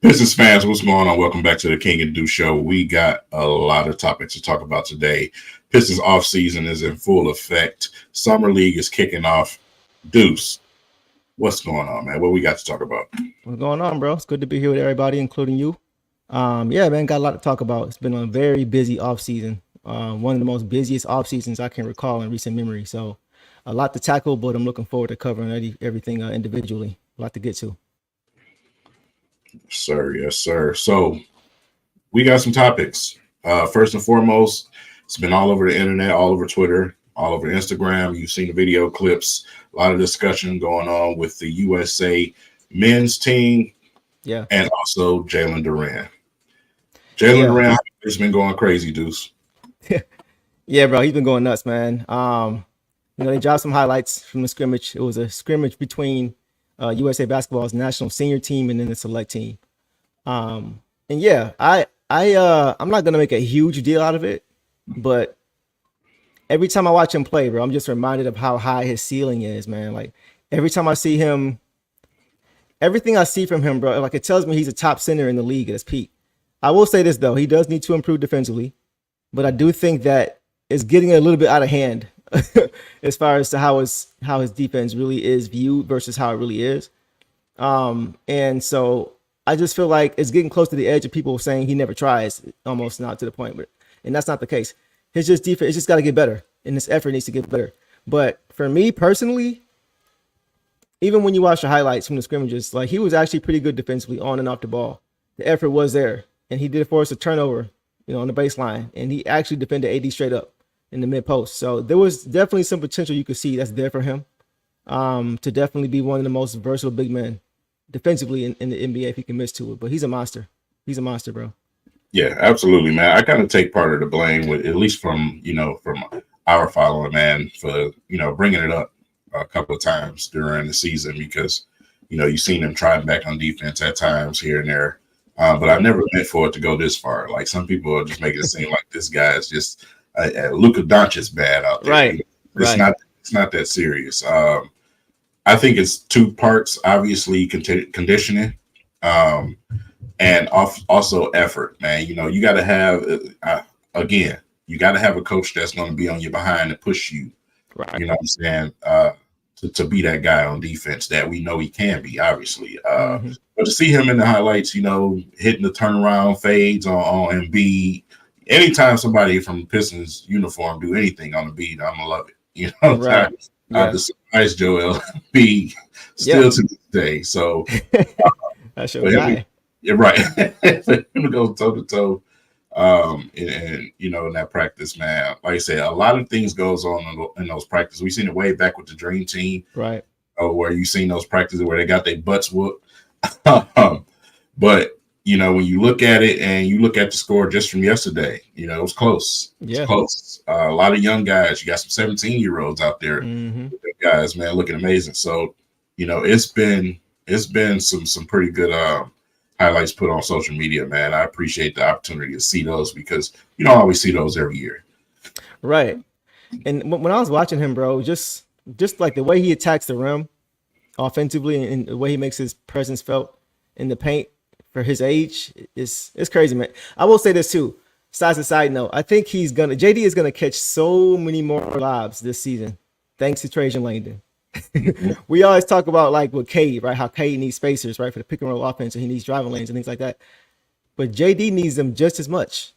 Pistons fans, what's going on? Welcome back to the King and Do Show. We got a lot of topics to talk about today. Pistons off season is in full effect. Summer League is kicking off. Deuce, what's going on, man? What we got to talk about? What's going on, bro? It's good to be here with everybody, including you. Yeah, man, got a lot to talk about. It's been a very busy off season. One of the most busiest off seasons I can recall in recent memory. So, a lot to tackle, but I'm looking forward to covering everything individually. A lot to get to. Sir, yes, sir. So we got some topics. First and foremost, it's been all over the internet, all over Twitter, all over Instagram. You've seen the video clips, a lot of discussion going on with the USA men's team, and also Jalen Duran. Jalen Duran has been going crazy, Deuce. Yeah, bro, he's been going nuts, man. They dropped some highlights from the scrimmage. It was a scrimmage between USA Basketball's national senior team and then the select team. I'm not gonna make a huge deal out of it, but every time I watch him play, bro, I'm just reminded of how high his ceiling is, man. Like every time I see him, everything I see from him, bro, like it tells me he's a top center in the league at his peak. I will say this though, he does need to improve defensively, but I do think that it's getting a little bit out of hand as far as to how his defense really is viewed versus how it really is. And so I just feel like it's getting close to the edge of people saying he never tries, almost not to the point, and that's not the case. His defense, it's just got to get better, and this effort needs to get better. But for me personally, even when you watch the highlights from the scrimmages, like he was actually pretty good defensively on and off the ball. The effort was there, and he did force a turnover, on the baseline, and he actually defended AD straight up in the mid post. So there was definitely some potential you could see that's there for him to definitely be one of the most versatile big men defensively in the NBA if he can miss to it. But he's a monster. He's a monster, bro. Yeah, absolutely, man. I kind of take part of the blame with at least from our following, man, for bringing it up a couple of times during the season because you've seen him trying back on defense at times here and there. But I never meant for it to go this far. Like some people are just making it seem like this guy is just Luka Doncic bad out there. Right. It's not that serious. I think it's two parts. Obviously, conditioning, and also effort. Man, you got to have you got to have a coach that's going to be on your behind and push you. Right. You know what I'm saying? To be that guy on defense that we know he can be, obviously. But to see him in the highlights, hitting the turnaround fades on Embiid. Anytime somebody from Pistons uniform do anything on the beat, I'm gonna love it. Right. I despise Joel Embiid still to this day. So that's your guy. Yeah, right. For him to go toe to toe, and in that practice, man. Like I said, a lot of things goes on in those practices. We seen it way back with the Dream Team, right? Where you seen those practices where they got their butts whooped. But when you look at it and you look at the score just from yesterday, it was close. Yeah. It's close. A lot of young guys. You got some 17-year-olds out there. Guys, man, looking amazing. So, it's been some pretty good highlights put on social media, man. I appreciate the opportunity to see those because you don't always see those every year. Right. And when I was watching him, bro, just like the way he attacks the rim offensively and the way he makes his presence felt in the paint for his age, it's crazy, man. I will say this too. Side note, I think JD is gonna catch so many more lobs this season, thanks to Trajan Langdon. We always talk about like with Cade, right? How Cade needs spacers, right, for the pick and roll offense, and he needs driving lanes and things like that. But JD needs them just as much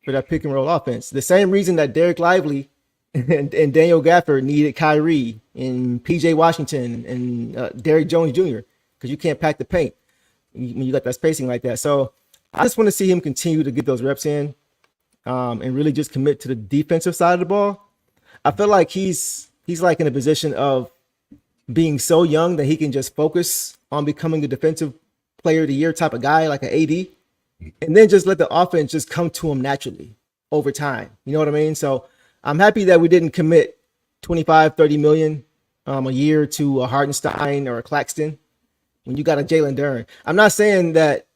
for that pick and roll offense. The same reason that Derek Lively and Daniel Gafford needed Kyrie and PJ Washington and Derrick Jones Jr. because you can't pack the paint when you got that spacing like that. So I just want to see him continue to get those reps in and really just commit to the defensive side of the ball. I feel like he's like in a position of being so young that he can just focus on becoming a defensive player of the year type of guy, like an AD, and then just let the offense just come to him naturally over time. You know what I mean? So I'm happy that we didn't commit 25, 30 million a year to a Hardenstein or a Claxton when you got a Jalen Duren. I'm not saying that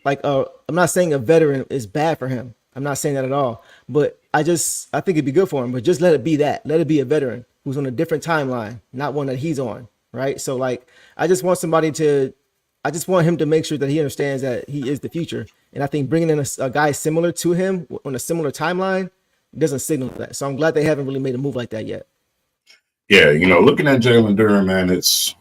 I'm not saying a veteran is bad for him. I'm not saying that at all. But I think it'd be good for him. But just let it be that. Let it be a veteran who's on a different timeline, not one that he's on. Right. So I just want somebody to I just want him to make sure that he understands that he is the future. And I think bringing in a guy similar to him on a similar timeline doesn't signal that. So I'm glad they haven't really made a move like that yet. Yeah, looking at Jalen Duren, man, it's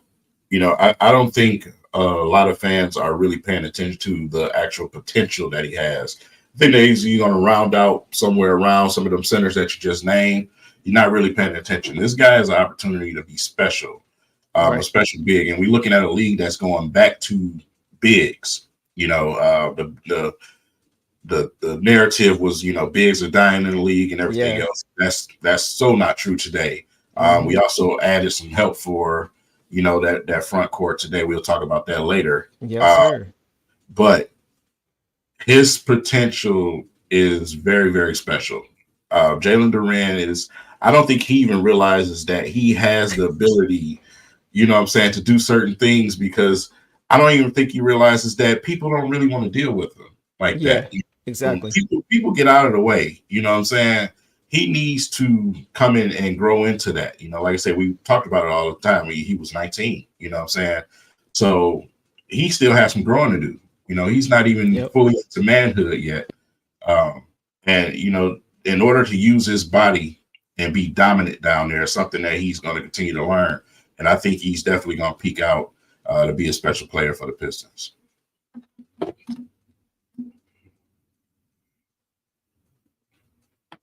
I don't think a lot of fans are really paying attention to the actual potential that he has. I think that he's going to round out somewhere around some of them centers that you just named. You're not really paying attention. This guy has an opportunity to be special, a special big. And we're looking at a league that's going back to bigs. The narrative was, bigs are dying in the league and everything else. That's so not true today. We also added some help for, that front court today. We'll talk about that later. Yes, sir. But his potential is very, very special. Jalen Duren I don't think he even realizes that he has the ability, to do certain things, because I don't even think he realizes that people don't really want to deal with him like that. Exactly. People get out of the way. You know what I'm saying? He needs to come in and grow into that. Like I said, we talked about it all the time. He was 19, you know what I'm saying? So he still has some growing to do. He's not even fully into manhood yet. And, in order to use his body and be dominant down there, something that he's going to continue to learn. And I think he's definitely going to peak out to be a special player for the Pistons.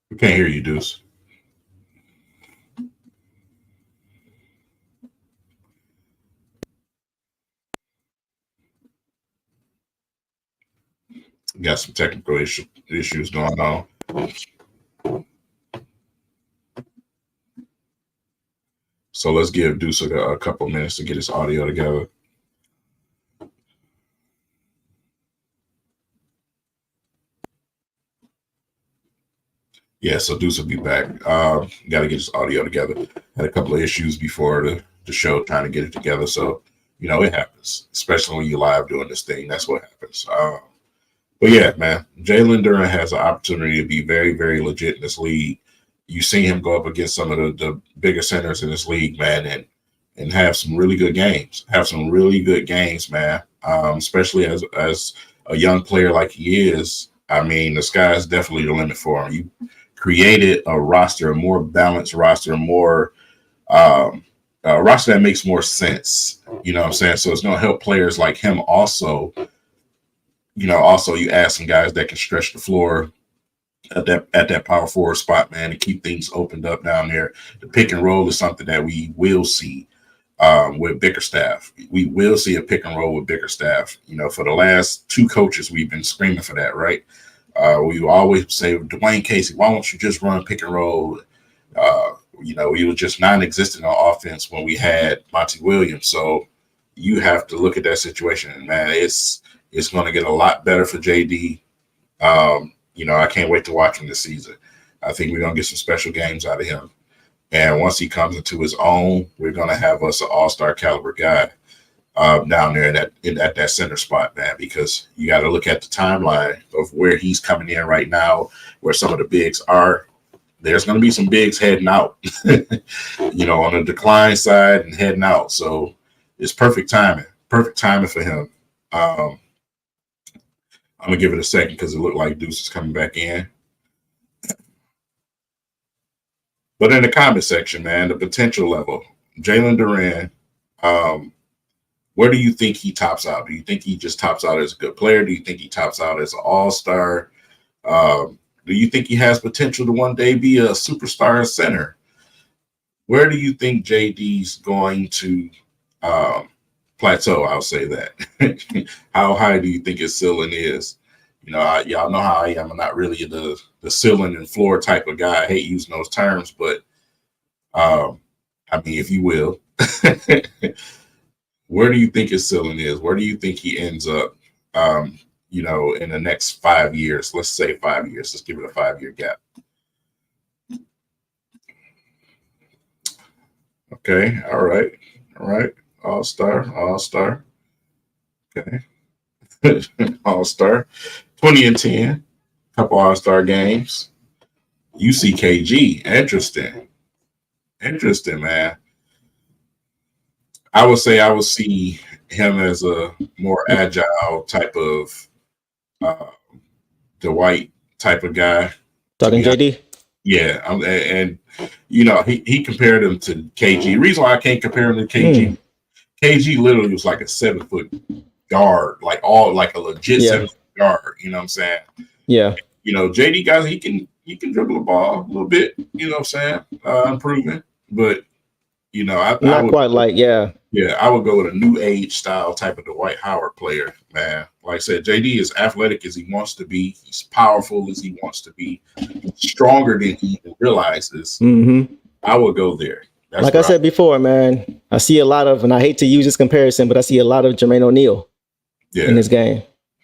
We can't hear you, Deuce. Got some technical issues going on. So let's give Deuce a couple minutes to get his audio together. Yeah, so Deuce will be back. Got to get his audio together. Had a couple of issues before the show, trying to get it together. So, it happens, especially when you're live doing this thing. That's what happens. But yeah, man, Jalen Duren has an opportunity to be very, very legit in this league. You see him go up against some of the bigger centers in this league, man, and have some really good games. Man. Especially as a young player like he is. I mean, the sky is definitely the limit for him. You created a roster, a more balanced roster, a roster that makes more sense. You know what I'm saying? So it's going to help players like him also. Also you add some guys that can stretch the floor at that power forward spot, man, and keep things opened up down there. The pick and roll is something that we will see with Bickerstaff. We will see a pick and roll with Bickerstaff. For the last two coaches, we've been screaming for that, right? We always say, Dwayne Casey, why don't you just run pick and roll? He was just non-existent on offense when we had Monty Williams. So you have to look at that situation, and man, it's going to get a lot better for JD. I can't wait to watch him this season. I think we're going to get some special games out of him. And once he comes into his own, we're going to have us an all-star caliber guy down there at that center spot, man, because you got to look at the timeline of where he's coming in right now, where some of the bigs are. There's going to be some bigs heading out, on the decline side and heading out. So it's perfect timing for him. I'm going to give it a second because it looked like Deuce is coming back in. But in the comment section, man, the potential level, Jalen Duren, where do you think he tops out? Do you think he just tops out as a good player? Do you think he tops out as an all-star? Do you think he has potential to one day be a superstar center? Where do you think JD's going to plateau? I'll say that. How high do you think his ceiling is? Y'all know how I am. I'm not really the ceiling and floor type of guy. I hate using those terms, but if you will, where do you think his ceiling is? Where do you think he ends up, in the next 5 years? Let's say 5 years. Let's give it a 5-year gap. Okay. All right. All-star. Okay. All-star. 20 and 10. Couple all-star games. UCKG. Interesting, man. I would say I would see him as a more agile type of uh, Dwight type of guy. To Talking be honest, JD. yeah, and he compared him to KG. Reason why I can't compare him to KG, Mm, KG literally was like a 7 foot guard, like a legit yeah, 7 foot guard. You know what I'm saying? yeah. JD guys, he can dribble the ball a little bit. You know what I'm saying? Improving, but I Not would. quite like, yeah. Yeah, I would go with a new age style type of Dwight Howard player, man. Like I said, JD is athletic as he wants to be. He's powerful as he wants to be. He's stronger than he even realizes. Hmm. I would go there. That's Like I what I. said before, man, I see a lot of, and I hate to use this comparison, but I see a lot of Jermaine O'Neal in Yeah, this game.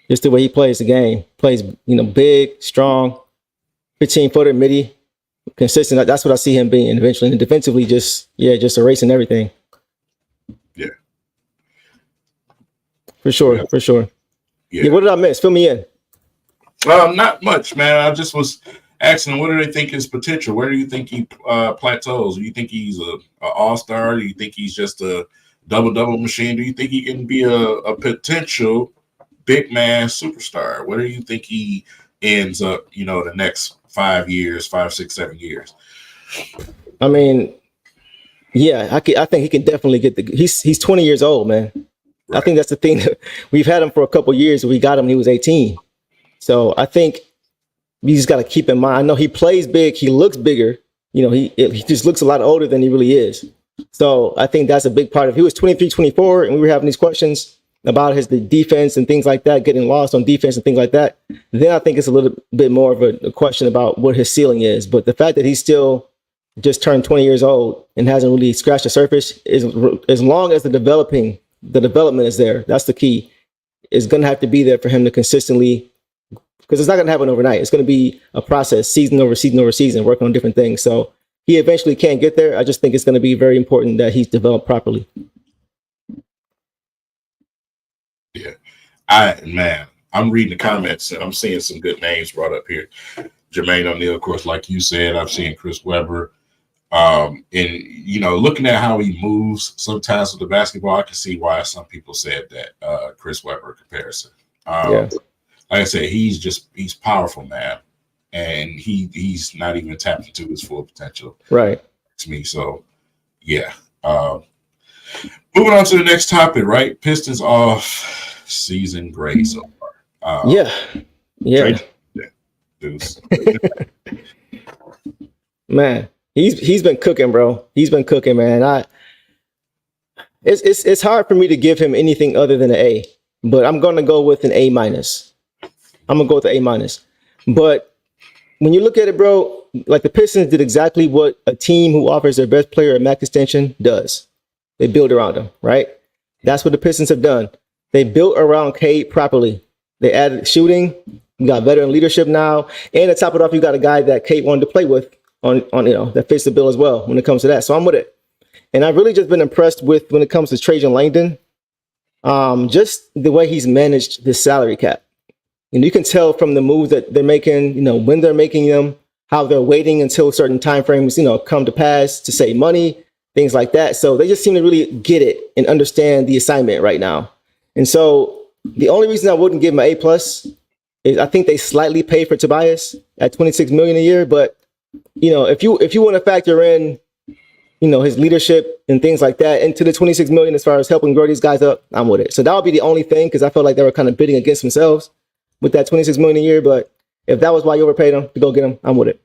Just the way he plays the game. Plays, big, strong, 15-footer, midi, consistent. That's what I see him being eventually. And defensively, just erasing everything. yeah, For yeah, sure, for sure. Yeah, yeah. what did I miss? Fill me in. Not much, man. I just was asking, what do they think his potential? Where do you think he plateaus? Do you think he's a all star? Do you think he's just a double machine? Do you think he can be a potential big man superstar? Where do you think he ends up? The next 5 years, 5, 6, 7 years. I mean, yeah, I think he can definitely get he's 20 years old, man. I Right. think that's the thing. We've had him for a couple years. We got him when he was 18. So I think you just got to keep in mind. I know he plays big. He looks bigger. He just looks a lot older than he really is. So I think that's a big part of. He was 23, 24, and we were having these questions about the defense and things like that, getting lost on defense and things like that. Then I think it's a little bit more of a question about what his ceiling is. But the fact that he's still just turned 20 years old and hasn't really scratched the surface is, as long as the development is there. That's the key. It's going to have to be there for him to consistently, because it's not going to happen overnight. It's going to be a process, season over season over season, working on different things. So he eventually can get there. I just think it's going to be very important that he's developed properly. Yeah. I'm reading the comments and I'm seeing some good names brought up here. Jermaine O'Neal, of course, like you said, I've seen Chris Webber. And looking at how he moves sometimes with the basketball, I can see why some people said that Chris Webber comparison. Yeah. Like I said, he's powerful, man, and he's not even tapped into his full potential. Right. To me, so yeah. Moving on to the next topic, right? Pistons off season grade so far. Yeah. Deuce. Man, he's been cooking, bro. He's been cooking, man. It's hard for me to give him anything other than an A, but I'm gonna go with an A minus. I'm gonna go with an A minus. But when you look at it, bro, like the Pistons did exactly what a team who offers their best player a max extension does. They build around him, right? That's what the Pistons have done. They built around Cade properly. They added shooting. You got veteran leadership now, and to top it off, you got a guy that Cade wanted to play with on that fits the bill as well when it comes to that. So I'm with it. And I've really just been impressed with when it comes to Trajan Langdon, just the way he's managed the salary cap. You can tell from the moves that they're making, when they're making them, how they're waiting until certain timeframes, come to pass to save money, things like that. So they just seem to really get it and understand the assignment right now. And so the only reason I wouldn't give him an A plus is I think they slightly pay for Tobias at $26 million a year. But if you want to factor in, his leadership and things like that into the $26 million as far as helping grow these guys up, I'm with it. So that would be the only thing, because I felt like they were kind of bidding against themselves with that $26 million a year. But if that was why you overpaid him to go get him, I'm with it.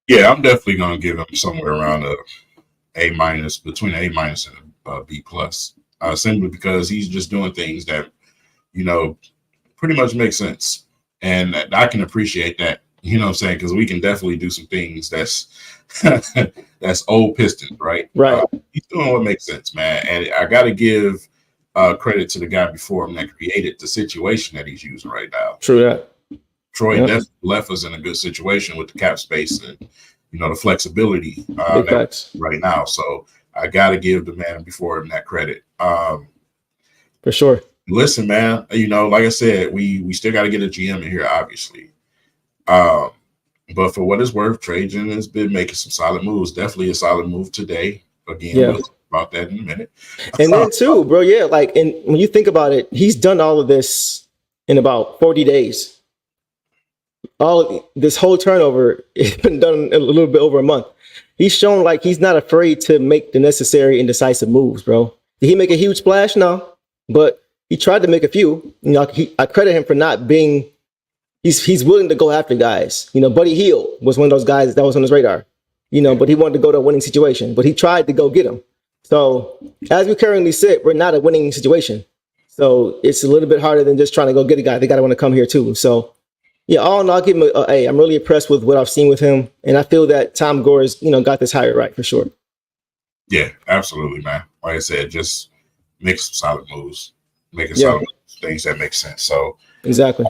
Yeah, I'm definitely gonna give him somewhere around A minus, between A minus and a B plus, simply because he's just doing things that pretty much make sense, and I can appreciate that. You know what I'm saying? Because we can definitely do some things that's that's old Pistons, right? Right. He's doing what makes sense, man. And I got to give credit to the guy before him that created the situation that he's using right now. True that. Troy definitely left us in a good situation with the cap space and the flexibility right now. So I got to give the man before him that credit. For sure. Listen, man. Like I said, we still got to get a GM in here, obviously. But for what it's worth, Trajan has been making some solid moves. Definitely a solid move today. Again, about that in a minute. And then too, bro, yeah, like, and when you think about it, he's done all of this in about 40 days. All this whole turnover, it's been done in a little bit over a month. He's shown like he's not afraid to make the necessary and decisive moves, bro. Did he make a huge splash? No, but he tried to make a few. You know, I credit him for not being. He's willing to go after guys. You know, Buddy Hield was one of those guys that was on his radar. You know, but he wanted to go to a winning situation. But he tried to go get him. So as we currently sit, we're not a winning situation. So it's a little bit harder than just trying to go get a guy. They got to want to come here too. So yeah, all in all, I'll give him a. I'm really impressed with what I've seen with him, and I feel that Tom Gore's, got this hire right for sure. Yeah, absolutely, man. Like I said, just make some solid moves, making solid moves, things that make sense. So exactly.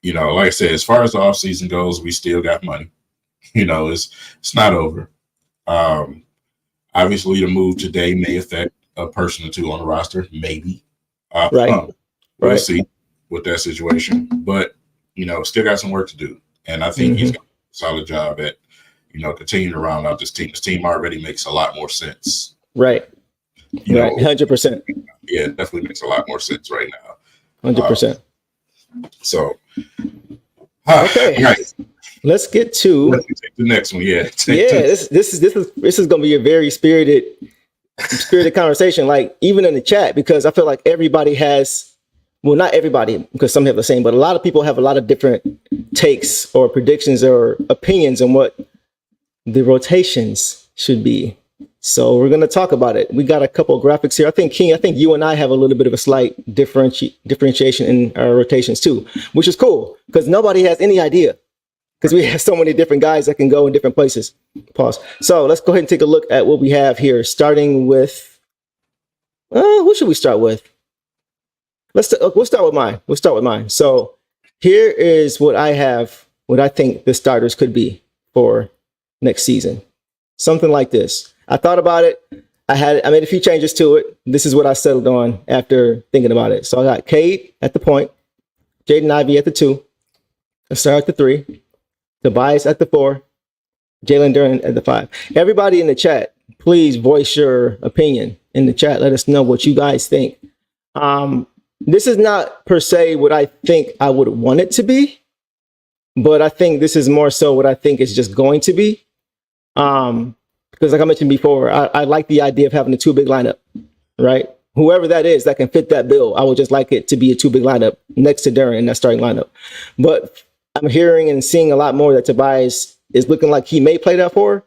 Like I said, as far as the offseason goes, we still got money. It's not over. Obviously, the move today may affect a person or two on the roster, maybe. Right. We'll see with that situation, but still got some work to do, and I think he's got a solid job at continuing to round out this team. This team already makes a lot more sense. Right. 100%. Yeah, it definitely makes a lot more sense right now. 100%. So, okay. Right. Let's get to take the next one. Yeah. This is going to be a very spirited conversation. Like even in the chat, because I feel like everybody has. Well, not everybody, because some have the same, but a lot of people have a lot of different takes or predictions or opinions on what the rotations should be. So we're going to talk about it. We got a couple of graphics here. I think you and I have a little bit of a slight differentiation in our rotations too, which is cool because nobody has any idea because we have so many different guys that can go in different places. Pause. So let's go ahead and take a look at what we have here, starting with, who should we start with? We'll start with mine. So here is what I have, what I think the starters could be for next season. Something like this. I thought about it. I made a few changes to it. This is what I settled on after thinking about it. So I got Cade at the point, Jaden Ivey at the 2, Asar at the 3, Tobias at the 4, Jalen Duren at the 5. Everybody in the chat, please voice your opinion in the chat. Let us know what you guys think. This is not per se what I think I would want it to be, but I think this is more so what I think it's just going to be. Because like I mentioned before, I like the idea of having a 2 big lineup, right? Whoever that is that can fit that bill, I would just like it to be a 2 big lineup next to Duren in that starting lineup. But I'm hearing and seeing a lot more that Tobias is looking like he may play that 4.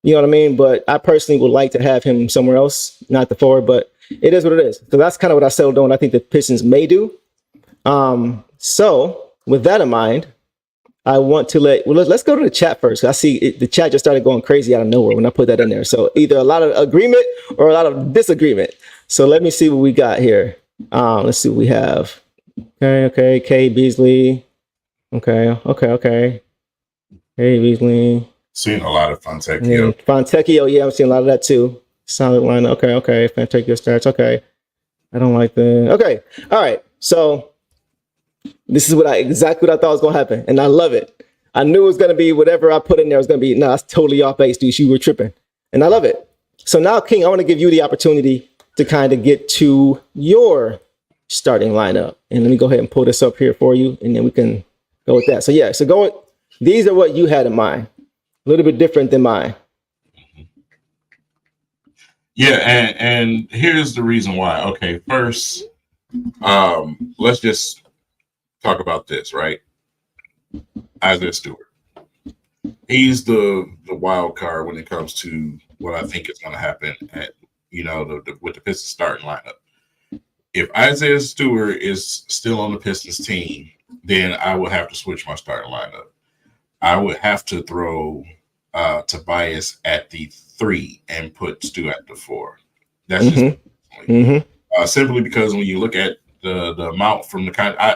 You know what I mean? But I personally would like to have him somewhere else, not the 4, but it is what it is. So that's kind of what I settled on. I think the Pistons may do. So with that in mind, I want to let's go to the chat first. I see the chat just started going crazy out of nowhere when I put that in there. So either a lot of agreement or a lot of disagreement. So let me see what we got here. Let's see what we have. Okay. K Beasley. Okay. Hey Beasley. Seeing a lot of Fontecchio. Fontecchio, yeah, I'm seeing a lot of that too. Solid line. Okay. Fontecchio starts. Okay. I don't like the. Okay. All right. So this is exactly what I thought was going to happen. And I love it. I knew it was going to be whatever I put in there was going to be. No, that's totally off base, dude. You were tripping. And I love it. So now, King, I want to give you the opportunity to kind of get to your starting lineup. And let me go ahead and pull this up here for you. And then we can go with that. So yeah, these are what you had in mind. A little bit different than mine. Yeah, and here's the reason why. Okay, first, let's just talk about this, right? Isaiah Stewart. He's the wild card when it comes to what I think is going to happen at with the Pistons starting lineup. If Isaiah Stewart is still on the Pistons team, then I would have to switch my starting lineup. I would have to throw Tobias at the 3 and put Stu at the 4. That's just simply because when you look at the amount from the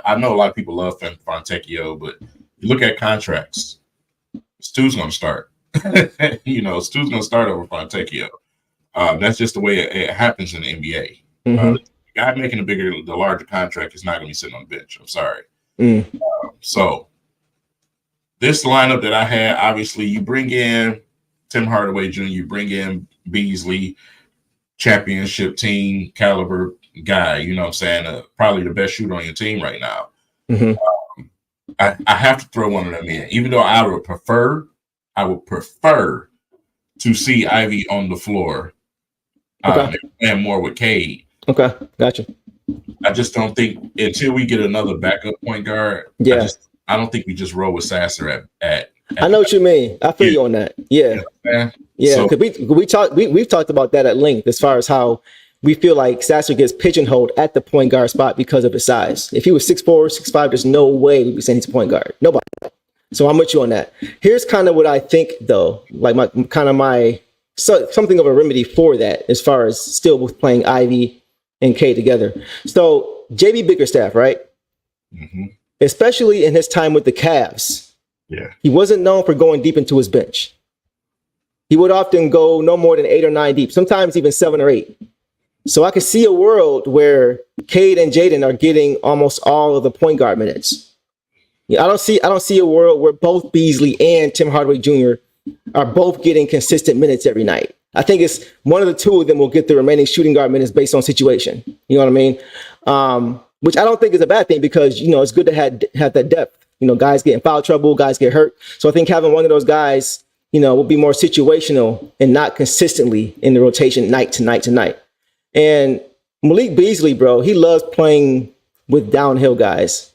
I know a lot of people love Fontecchio, but you look at contracts, Stu's going to start. Stu's going to start over Fontecchio. That's just the way it happens in the NBA. The guy making the larger contract is not going to be sitting on the bench. I'm sorry. So this lineup that I had, obviously, you bring in Tim Hardaway Jr., you bring in Beasley. championship team caliber guy. You know what I'm saying? Probably the best shooter on your team right now. Mm-hmm. I have to throw one of them in, even though I would prefer to see Ivy on the floor and more with Cade. Okay, gotcha. I just don't think until we get another backup point guard. Yeah, I don't think we just roll with Sasser at I know what you mean. I feel you on that. Yeah, yeah. Because we've talked about that at length as far as how we feel like Sasser gets pigeonholed at the point guard spot because of his size. If he was 6'4", 6'5", there's no way we'd be saying he's a point guard. Nobody. So I'm with you on that. Here's kind of what I think, though, like something of a remedy for that, as far as still with playing Ivy and K together. So JB Bickerstaff, right? Mm-hmm. Especially in his time with the Cavs, he wasn't known for going deep into his bench. He would often go no more than 8 or 9 deep, sometimes even 7 or 8. So I could see a world where Cade and Jaden are getting almost all of the point guard minutes. Yeah, I don't see a world where both Beasley and Tim Hardaway Jr. are both getting consistent minutes every night. I think it's one of the two of them will get the remaining shooting guard minutes based on situation. You know what I mean? Which I don't think is a bad thing, because, you know, it's good to have that depth. You know, guys get in foul trouble, guys get hurt. So I think having one of those guys, you know, will be more situational and not consistently in the rotation night to night to night. And Malik Beasley, bro, he loves playing with downhill guys.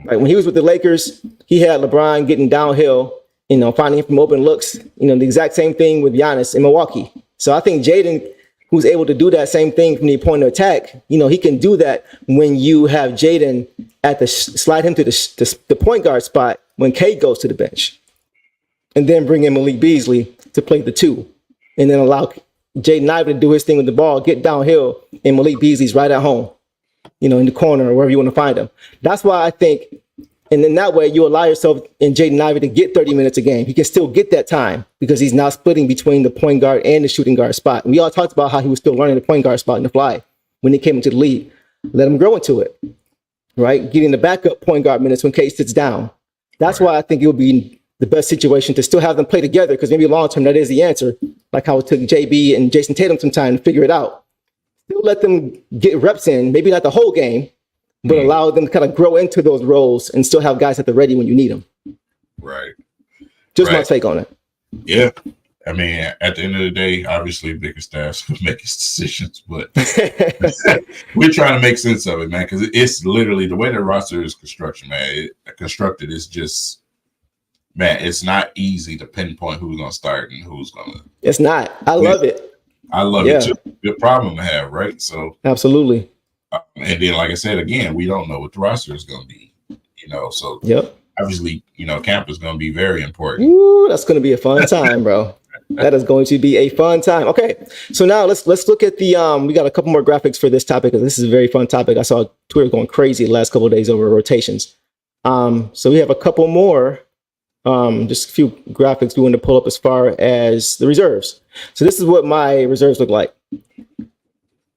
Like when he was with the Lakers, he had LeBron getting downhill, you know, finding him from open looks. You know, the exact same thing with Giannis in Milwaukee. So I think Jaden, who's able to do that same thing from the point of attack, you know, he can do that when you have Jaden at slide him to the point guard spot when Cade goes to the bench, and then bring in Malik Beasley to play the 2, and then allow Jaden Ivey to do his thing with the ball, get downhill, and Malik Beasley's right at home, you know, in the corner or wherever you want to find him. That's why I think, and then that way you allow yourself and Jaden Ivey to get 30 minutes a game. He can still get that time because he's now splitting between the point guard and the shooting guard spot. And we all talked about how he was still learning the point guard spot in the fly when he came into the league. Let him grow into it, right? Getting the backup point guard minutes when Cade sits down. That's why I think it would be the best situation to still have them play together, because maybe long term that is the answer, like how it took JB and Jason Tatum some time to figure it out. Still let them get reps in, maybe not the whole game, but allow them to kind of grow into those roles and still have guys at the ready when you need them. Right. Just my take on it. Yeah. I mean, at the end of the day, obviously Bickerstaff's going to make his decisions, but we're trying to make sense of it, man, because it's literally the way the roster is constructed is just, man, it's not easy to pinpoint who's going to start and who's going to. It's not. I love it. I love it too. Good problem to have, right? So absolutely. And then, like I said, again, we don't know what the roster is going to be, you know. So obviously, you know, camp is going to be very important. Ooh, that's going to be a fun time, bro. That is going to be a fun time. Okay, so now let's look at the we got a couple more graphics for this topic, because this is a very fun topic. I saw Twitter going crazy the last couple of days over rotations. So we have a couple more. Just a few graphics we want to pull up as far as the reserves. So this is what my reserves look like.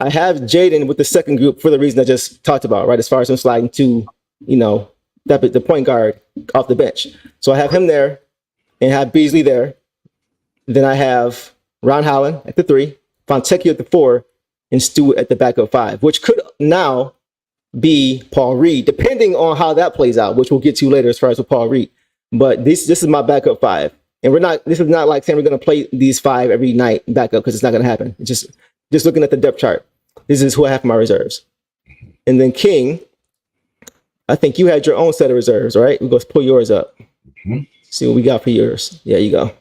I have Jaden with the second group for the reason I just talked about, right? As far as him sliding to, you know, the point guard off the bench. So I have him there and have Beasley there. Then I have Ron Holland at the 3, Fontecchio at the 4, and Stu at the backup 5, which could now be Paul Reed, depending on how that plays out, which we'll get to later as far as with Paul Reed. But this is my backup 5. And this is not like saying we're going to play these 5 every night backup, because it's not going to happen. It's just looking at the depth chart. This is who I have for my reserves. And then King, I think you had your own set of reserves, right? We're going to pull yours up. Mm-hmm. See what we got for yours. There you go.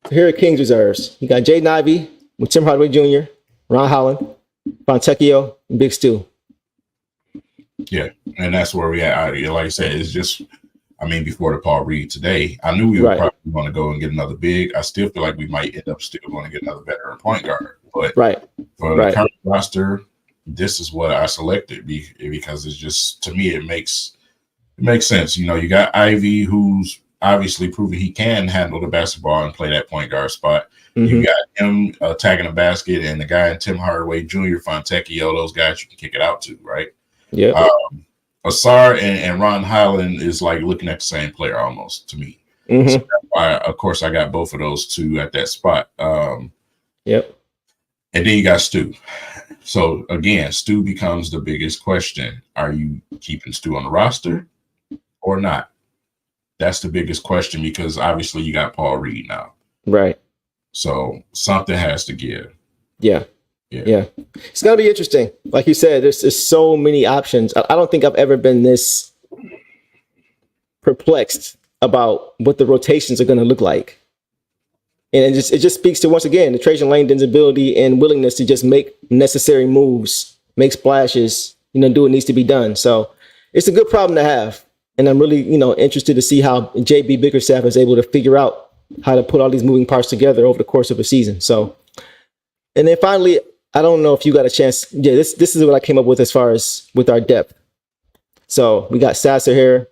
So here are King's reserves. You got Jaden Ivey with Tim Hardaway Jr., Ron Holland, Fontecchio, and Big Stu. Yeah, and that's where we at. Like I said, it's just, I mean, before the Paul Reed today, I knew we were probably going to go and get another big. I still feel like we might end up still going to get another veteran point guard. But for the current roster, this is what I selected because it's just, to me, it makes sense. You know, you got Ivy, who's obviously proven he can handle the basketball and play that point guard spot. Mm-hmm. You got him attacking the basket, and the guy in Tim Hardaway Jr., Fontecchio, those guys you can kick it out to, right? Yeah. Asar and Ron Holland is like looking at the same player almost to me. Mm-hmm. So that's why, of course, I got both of those two at that spot. And then you got Stu. So again, Stu becomes the biggest question. Are you keeping Stu on the roster or not? That's the biggest question because obviously you got Paul Reed now. Right. So something has to give. Yeah. It's going to be interesting. Like you said, there's so many options. I don't think I've ever been this perplexed about what the rotations are going to look like. And it just speaks to, once again, the Trajan Langdon's ability and willingness to just make necessary moves, make splashes, do what needs to be done. So it's a good problem to have. And I'm really, interested to see how JB Bickerstaff is able to figure out how to put all these moving parts together over the course of a season. So, and then finally, I don't know if you got a chance. Yeah, this is what I came up with as far as with our depth. So we got Sasser here.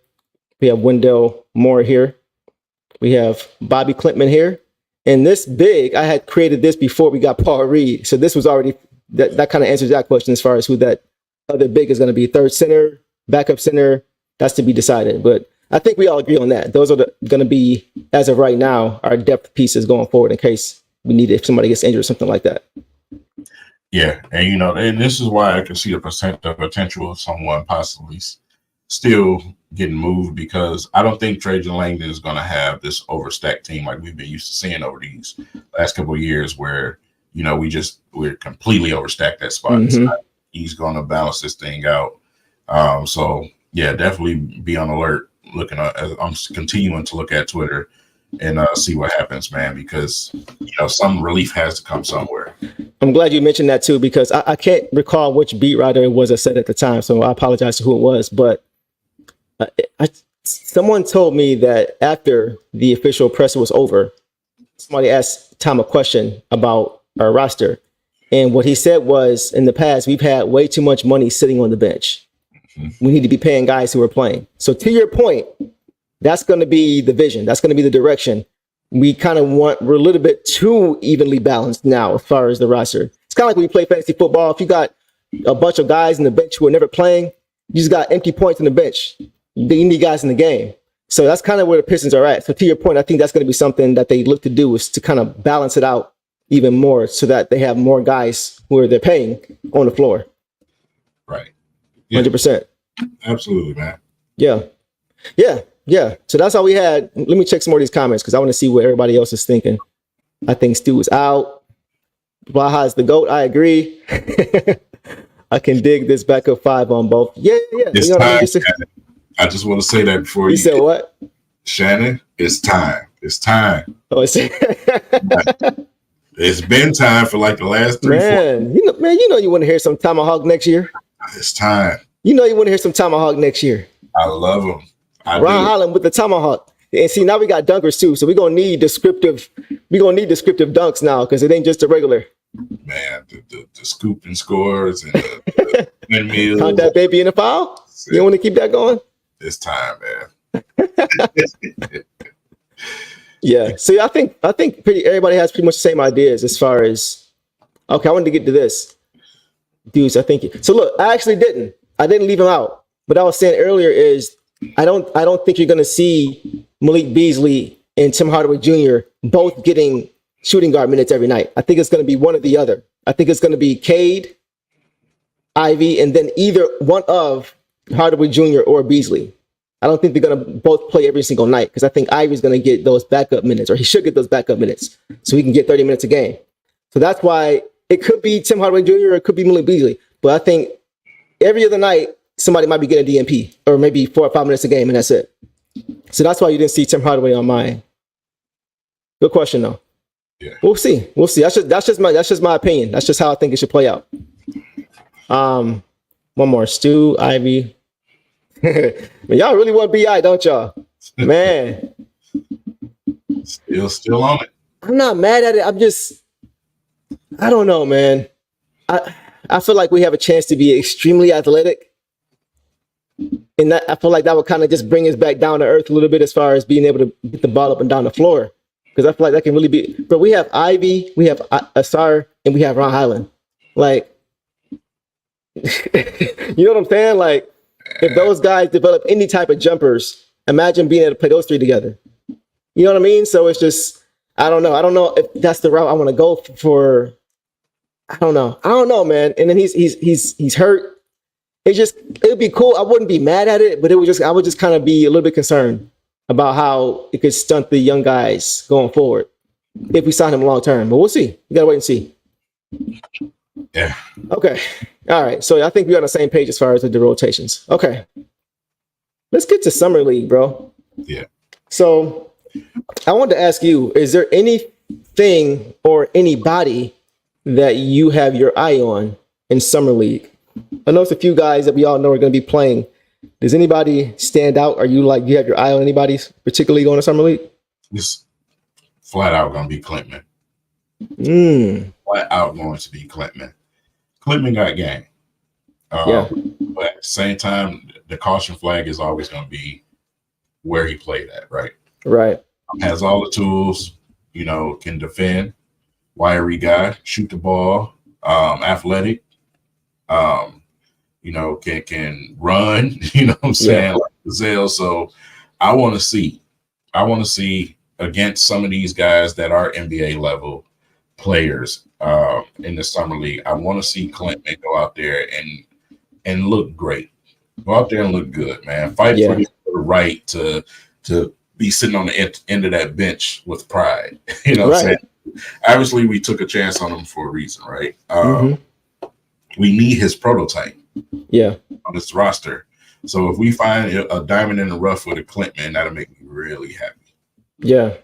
We have Wendell Moore here. We have Bobby Klintman here. And this big, I had created this before we got Paul Reed. So this was already, that kind of answers that question as far as who that other big is going to be. Third center, backup center, that's to be decided. But I think we all agree on that. Those are going to be, as of right now, our depth pieces going forward in case we need it if somebody gets injured or something like that. Yeah, and and this is why I can see the potential of someone possibly still getting moved, because I don't think Trajan Langdon is going to have this overstacked team like we've been used to seeing over these last couple of years, where we're completely overstacked at spots. Mm-hmm. He's going to balance this thing out. So yeah, definitely be on alert. I'm continuing to look at Twitter and see what happens, man, because some relief has to come somewhere. I'm glad you mentioned that too, because I can't recall which beat writer it was that said at the time, so I apologize to who it was. But someone told me that after the official presser was over, somebody asked Tom a question about our roster, and what he said was, in the past, we've had way too much money sitting on the bench. Mm-hmm. We need to be paying guys who are playing. So to your point, that's going to be the vision. That's going to be the direction. We're a little bit too evenly balanced now as far as the roster. It's kind of like when you play fantasy football. If you got a bunch of guys in the bench who are never playing, you just got empty points in the bench. You need guys in the game. So that's kind of where the Pistons are at. So to your point, I think that's going to be something that they look to do, is to kind of balance it out even more so that they have more guys who they're paying on the floor. Right. Yeah. 100%. Absolutely, man. Yeah. So that's all we had. Let me check some more of these comments because I want to see what everybody else is thinking. I think Stu is out. Baja is the GOAT. I agree. I can dig this backup five on both. Yeah. It's time. I just want to say that before you said what? Shannon, it's time. It's time. Oh, it's been time for like the last 3 Man, you want to hear some Tomahawk next year. It's time. You want to hear some Tomahawk next year. I love him. Ron Holland with the Tomahawk. And see, now we got dunkers too. So we're going to need descriptive dunks now, because it ain't just a regular. Man, the scoop and scores and the windmills. Count that baby in the foul? You want to keep that going? It's time, man. Yeah. See, I think everybody has pretty much the same ideas as far as, okay, I wanted to get to this. Dudes, I think. So look, I didn't leave him out. What I was saying earlier is I don't think you're going to see Malik Beasley and Tim Hardaway Jr. both getting shooting guard minutes every night. I think it's going to be one or the other. I think it's going to be Cade, Ivy, and then either one of Hardaway Jr. or Beasley. I don't think they're going to both play every single night, because I think Ivy's going to get those backup minutes, or he should get those backup minutes, so he can get 30 minutes a game. So that's why it could be Tim Hardaway Jr. or it could be Malik Beasley. But I think every other night, somebody might be getting a DNP, or maybe 4 or 5 minutes a game, and that's it. So that's why you didn't see Tim Hardaway on mine. Good question, though. Yeah. We'll see. That's just my opinion. That's just how I think it should play out. One more. Stu, Ivy. Man, y'all really want BI, don't y'all? Man. Still on it. I'm not mad at it. I don't know, man. I feel like we have a chance to be extremely athletic. And I feel like that would kind of just bring us back down to earth a little bit as far as being able to get the ball up and down the floor. Because I feel like that can really be. But we have Ivy, we have Asar, and we have Ron Highland. Like, you know what I'm saying? Like, if those guys develop any type of jumpers, imagine being able to play those three together. You know what I mean? So it's just, I don't know. I don't know if that's the route I want to go for. I don't know, man. And then he's hurt. It would be cool. I wouldn't be mad at it, but I would just kind of be a little bit concerned about how it could stunt the young guys going forward if we sign him long term. But we'll see. We gotta wait and see. Yeah. Okay. All right. So I think we're on the same page as far as the rotations. Okay. Let's get to Summer League, bro. Yeah. So I wanted to ask you, is there anything or anybody that you have your eye on in Summer League? I know it's a few guys that we all know are going to be playing. Does anybody stand out? Are you you have your eye on anybody particularly going to Summer League? It's flat out going to be Clintman. Flat out going to be Clintman. Clintman got game. Yeah. But at the same time, the caution flag is always going to be where he played at, right? Right. Has all the tools, can defend, wiry guy, shoot the ball, athletic, can run, what I'm saying, like Gazelle. So I want to see against some of these guys that are NBA level players in the Summer League. I want to see Clinton go out there and look great. Go out there and look good, man. Fight for the right to be sitting on the end of that bench with pride. What I'm saying? Obviously, we took a chance on him for a reason, right? We need his prototype on this roster. So if we find a diamond in the rough with a Clint, man, that'll make me really happy. Yeah.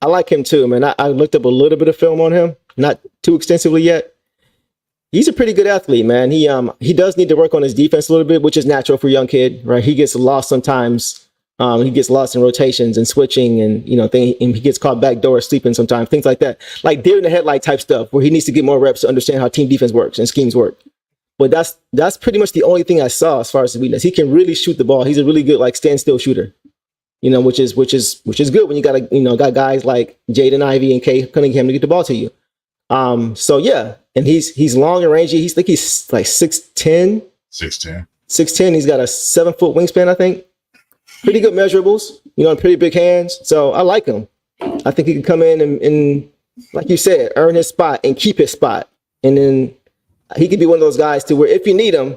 I like him too, man. I looked up a little bit of film on him, not too extensively yet. He's a pretty good athlete, man. He does need to work on his defense a little bit, which is natural for a young kid, right? He gets lost sometimes. He gets lost in rotations and switching, and and he gets caught backdoor sleeping sometimes, things like that, like deer in the headlight type stuff, where he needs to get more reps to understand how team defense works and schemes work. But that's pretty much the only thing I saw as far as the weakness. He can really shoot the ball. He's a really good standstill shooter, which is good when you got guys like Jaden Ivey and Kay Cunningham to get the ball to you. So yeah, and he's long and rangy. He's like 6'10". 6'10". He's got a 7-foot wingspan, I think. Pretty good measurables, pretty big hands. So I like him. I think he can come in and like you said, earn his spot and keep his spot. And then he could be one of those guys to where if you need him,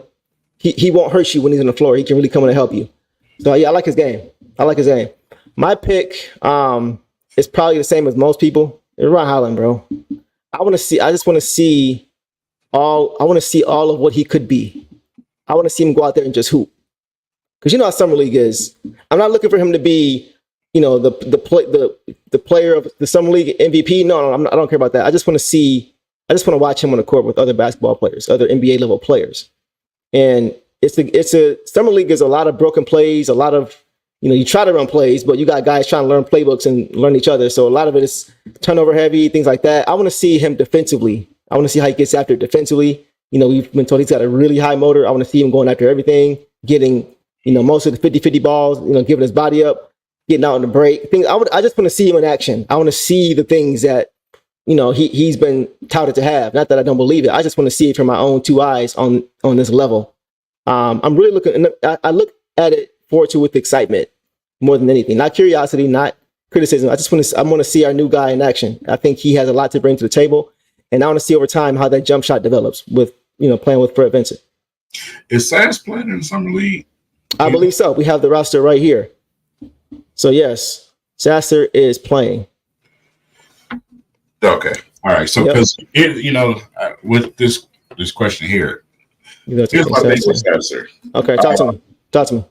he won't hurt you when he's on the floor. He can really come in and help you. So yeah, I like his game. My pick is probably the same as most people. It's Ron Holland, bro. I want to see all of what he could be. I want to see him go out there and just hoop. Because how Summer League is. I'm not looking for him to be, the player of the Summer League MVP. No, I don't care about that. I just want to watch him on the court with other basketball players, other NBA level players. And Summer League is a lot of broken plays, a lot of, you try to run plays, but you got guys trying to learn playbooks and learn each other. So a lot of it is turnover heavy, things like that. I want to see him defensively. I want to see how he gets after it defensively. We've been told he's got a really high motor. I want to see him going after everything, getting most of the 50-50 balls, giving his body up, getting out on the break. I just want to see him in action. I want to see the things that, he's been touted to have. Not that I don't believe it. I just want to see it from my own two eyes on this level. I'm really looking, I look at it forward to with excitement more than anything. Not curiosity, not criticism. I want to see our new guy in action. I think he has a lot to bring to the table. And I want to see over time how that jump shot develops with, playing with Fred Vincent. Is Sass playing in the Summer League? I believe so. We have the roster right here. So yes, Sasser is playing. Okay. All right. So because with this question here, here's my thing with Sasser. Okay, talk to me.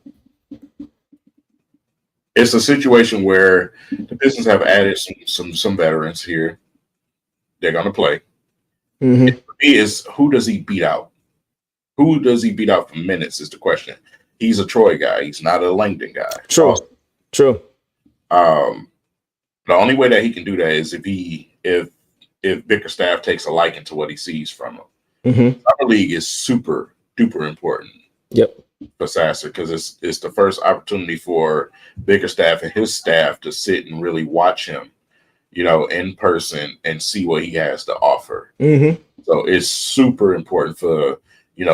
It's a situation where the Pistons have added some veterans here. They're gonna play. Mm-hmm. For me, is who does he beat out? Who does he beat out for minutes is the question. He's a Troy guy. He's not a Langdon guy. True. The only way that he can do that is if Bickerstaff takes a liking to what he sees from him. Mm-hmm. Summer League is super duper important. Yep. For Sasser, because it's the first opportunity for Bickerstaff and his staff to sit and really watch him, in person and see what he has to offer. Mm-hmm. So it's super important for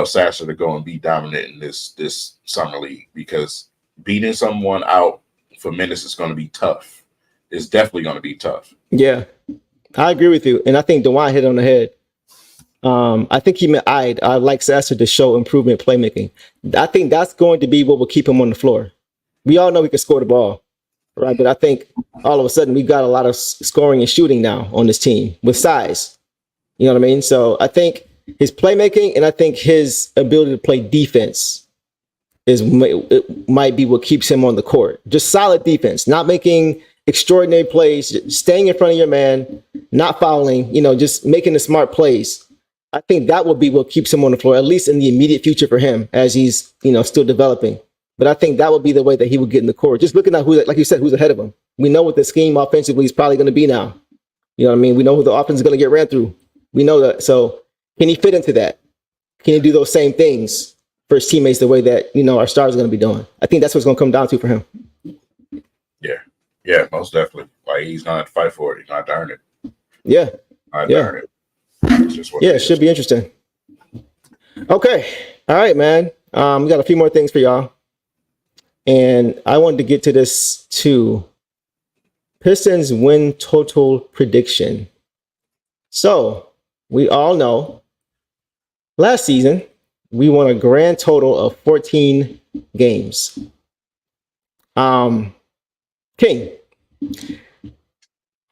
Sasser to go and be dominant in this Summer League, because beating someone out for minutes is going to be tough. It's definitely going to be tough. Yeah. I agree with you, and I think DeWine hit it on the head. I think he meant I'd like Sasser to show improvement playmaking. I think that's going to be what will keep him on the floor. We all know he can score the ball, right? But I think all of a sudden we've got a lot of scoring and shooting now on this team with size. You know what I mean? So I think his playmaking and I think his ability to play defense it might be what keeps him on the court. Just solid defense, not making extraordinary plays, staying in front of your man, not fouling, just making the smart plays. I think that will be what keeps him on the floor, at least in the immediate future for him as he's, still developing. But I think that would be the way that he would get in the court. Just looking at who, like you said, who's ahead of him. We know what the scheme offensively is probably going to be now. You know what I mean? We know who the offense is going to get ran through. We know that. So can he fit into that? Can he do those same things for his teammates the way that, our stars are going to be doing? I think that's what's going to come down to for him. Yeah, most definitely. Like, he's not to fight for it. He's not to earn it. Yeah. Not to earn it. It's just what it should be interesting. Okay. All right, man. We got a few more things for y'all. And I wanted to get to this too. Pistons win total prediction. So we all know last season we won a grand total of 14 games. King,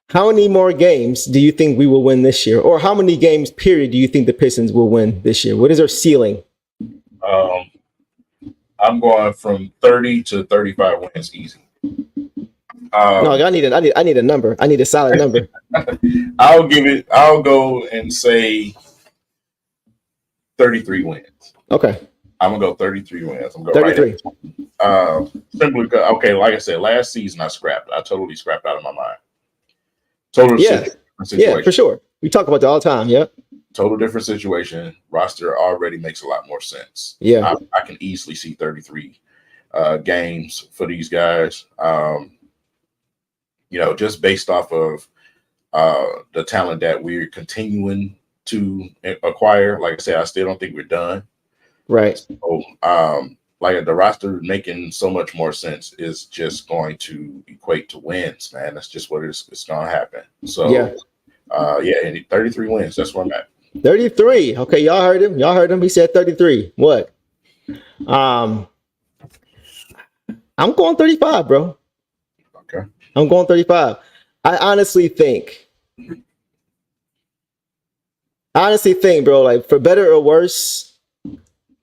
how many more games do you think we will win this year? Or how many games, period, do you think the Pistons will win this year? What is our ceiling? I'm going from 30 to 35 wins easy. No, I need a number. I need a solid number. I'll go and say 33 wins. Okay. I'm gonna go 33 wins. I'm going 33. Simply because, like I said, last season I totally scrapped out of my mind. Yeah, for sure. We talk about that all the time. Yep. Total different situation. Roster already makes a lot more sense. Yeah. I can easily see 33 games for these guys. Just based off of the talent that we're continuing to acquire. Like I said, I still don't think we're done. Right. So, like the roster making so much more sense is just going to equate to wins, man. That's just what it's going to happen. So, and 33 wins. That's where I'm at. 33. Okay, y'all heard him. He said 33. What? I'm going 35, bro. Okay. I'm going 35. I honestly think, bro, like for better or worse,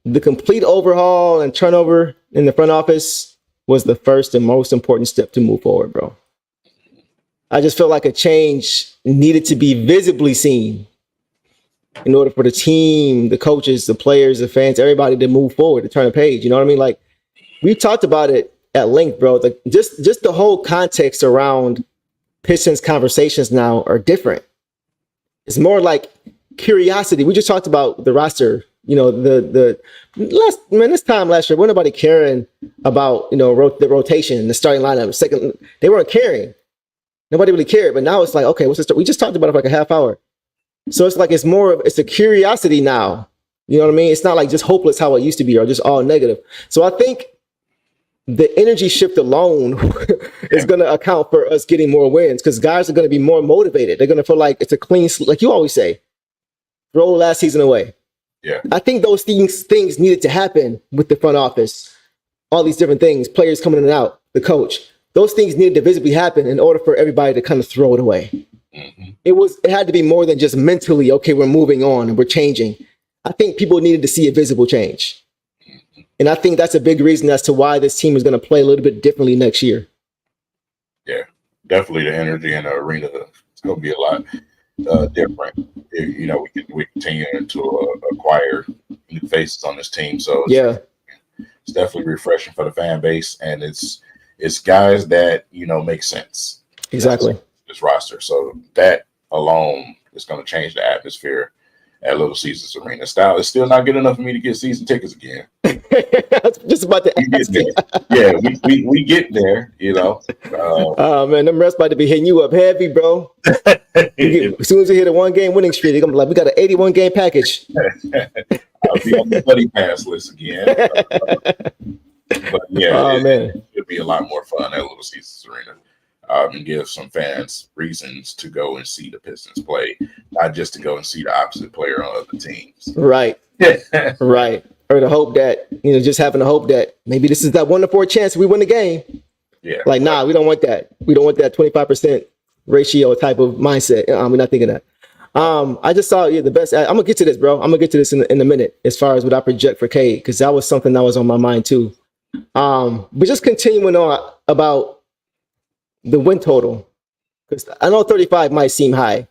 the complete overhaul and turnover in the front office was the first and most important step to move forward, bro. I just felt like a change needed to be visibly seen in order for the team, the coaches, the players, the fans, everybody to move forward, to turn a page. You know what I mean? Like, we talked about it at length, bro. Like, just the whole context around Pistons conversations now are different. It's more like curiosity. We just talked about the roster. This time last year, wasn't nobody caring about, the rotation, the starting lineup. They weren't caring. Nobody really cared. But now it's like, okay, what's the story? We just talked about it for like a half hour. So it's like, it's a curiosity now. You know what I mean? It's not like just hopeless how it used to be or just all negative. So I think the energy shift alone is going to account for us getting more wins because guys are going to be more motivated. They're going to feel like it's a clean, like you always say, throw last season away. Yeah. I think those things needed to happen with the front office. All these different things, players coming in and out, the coach. Those things needed to visibly happen in order for everybody to kind of throw it away. Mm-hmm. It had to be more than just mentally, okay, we're moving on and we're changing. I think people needed to see a visible change. Mm-hmm. And I think that's a big reason as to why this team is going to play a little bit differently next year. Yeah, definitely the energy in the arena is going to be a lot different. We continue to acquire new faces on this team. So it's definitely refreshing for the fan base, and it's guys that make sense. Exactly. This roster, so that alone is going to change the atmosphere at Little Caesars Arena. Style is still not good enough for me to get season tickets again. Just about to ask. Yeah, we get there, oh man, them refs about to be hitting you up heavy, bro. As soon as you hit a 1-game winning streak, they're gonna be like, we got an 81 game package. I'll be on the buddy pass list again. But yeah, man, it'll be a lot more fun at Little Caesars Arena. and give some fans reasons to go and see the Pistons play, not just to go and see the opposite player on other teams. Right. Right. Or to hope that, just having the hope that maybe this is that 1 to 4 chance we win the game. Yeah. Like, nah, we don't want that. We don't want that 25% ratio type of mindset. We're not thinking that. I just saw the best. I'm gonna get to this, bro. I'm gonna get to this in a minute as far as what I project for Cade, because that was something that was on my mind too. But just continuing on about the win total, because I know 35 might seem high,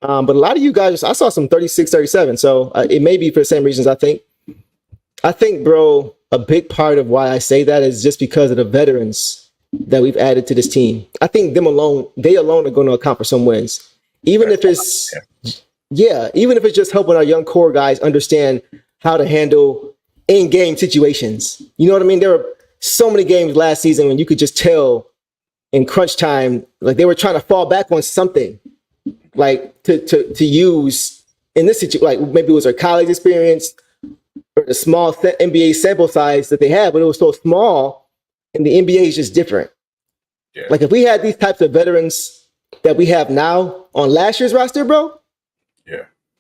but a lot of you guys, I saw some 36, 37. So it may be for the same reasons. I think, bro, a big part of why I say that is just because of the veterans that we've added to this team. I think they alone are going to account for some wins. Even if it's just helping our young core guys understand how to handle in-game situations. You know what I mean? There were so many games last season when you could just tell in crunch time, like they were trying to fall back on something, like to use in this situation. Like maybe it was their college experience or the small NBA sample size that they had, but it was so small, and the NBA is just different. Yeah. Like if we had these types of veterans that we have now on last year's roster, bro,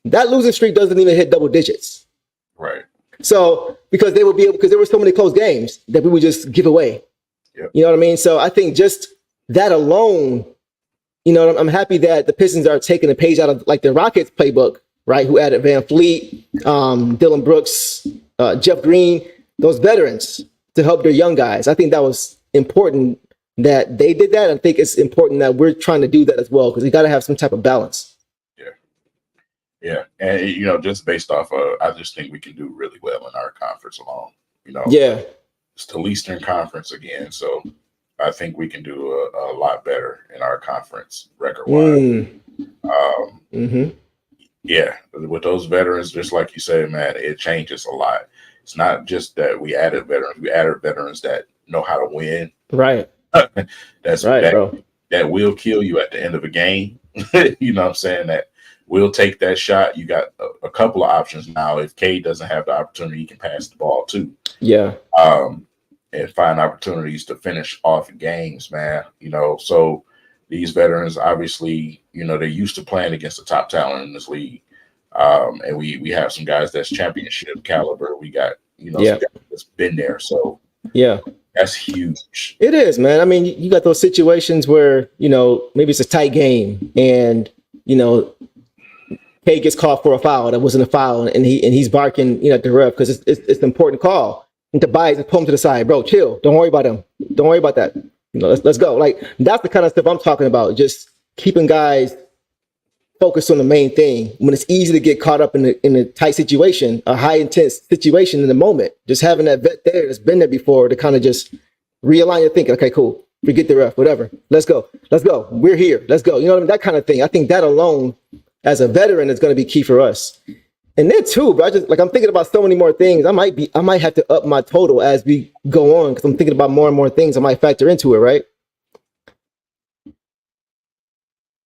that losing streak doesn't even hit double digits. Right. So because there were so many close games that we would just give away. Yep. You know what I mean? So I think just that alone, I'm happy that the Pistons are taking a page out of like the Rockets playbook, right? Who added Van Fleet, Dylan Brooks, Jeff Green, those veterans to help their young guys. I think that was important that they did that. I think it's important that we're trying to do that as well, because we got to have some type of balance. Yeah. And, just based off of, I just think we can do really well in our conference alone, Yeah. It's the Eastern Conference again. So I think we can do a lot better in our conference record-wise. Yeah. With those veterans, just like you said, man, it changes a lot. It's not just that we added veterans. We added veterans that know how to win. Right. That's right, bro. That will kill you at the end of a game. You know what I'm saying? That will take that shot. You got a couple of options now. If Cade doesn't have the opportunity, he can pass the ball too. Yeah. And find opportunities to finish off games, man. So these veterans, obviously, they're used to playing against the top talent in this league. And we have some guys that's championship caliber. We got, some guys that's been there. So yeah. That's huge. It is, man. I mean, you got those situations where, maybe it's a tight game and, Cade gets called for a foul that wasn't a foul, and he's barking, at the ref because it's an important call. And Tobias just pull him to the side, bro. Chill. Don't worry about him. Don't worry about that. Let's go. Like that's the kind of stuff I'm talking about. Just keeping guys focused on the main thing when it's easy to get caught up in a tight situation, a high intense situation in the moment. Just having that vet there that's been there before to kind of just realign your thinking. Okay, cool. Forget the ref, whatever. Let's go. We're here. Let's go. You know what I mean? That kind of thing. I think that alone, as a veteran, is going to be key for us. And then too, bro, I'm thinking about so many more things. I might have to up my total as we go on because I'm thinking about more and more things I might factor into it, right?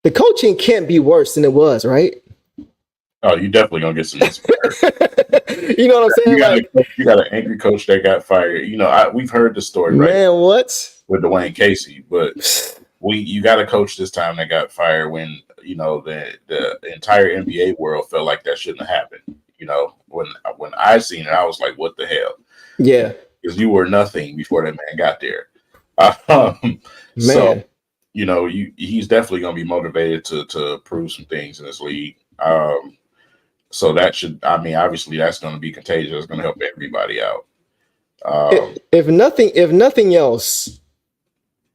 The coaching can't be worse than it was, right? Oh, you definitely gonna get some inspiration. You know what I'm saying? You got an angry coach that got fired. We've heard the story, right? Man, what? With Dwayne Casey, but you got a coach this time that got fired when the entire NBA world felt like that shouldn't have happened. When I seen it, I was like, what the hell? Yeah, because you were nothing before that man got there. Man. So he's definitely going to be motivated to prove some things in this league. So that obviously that's going to be contagious. It's going to help everybody out. If nothing else,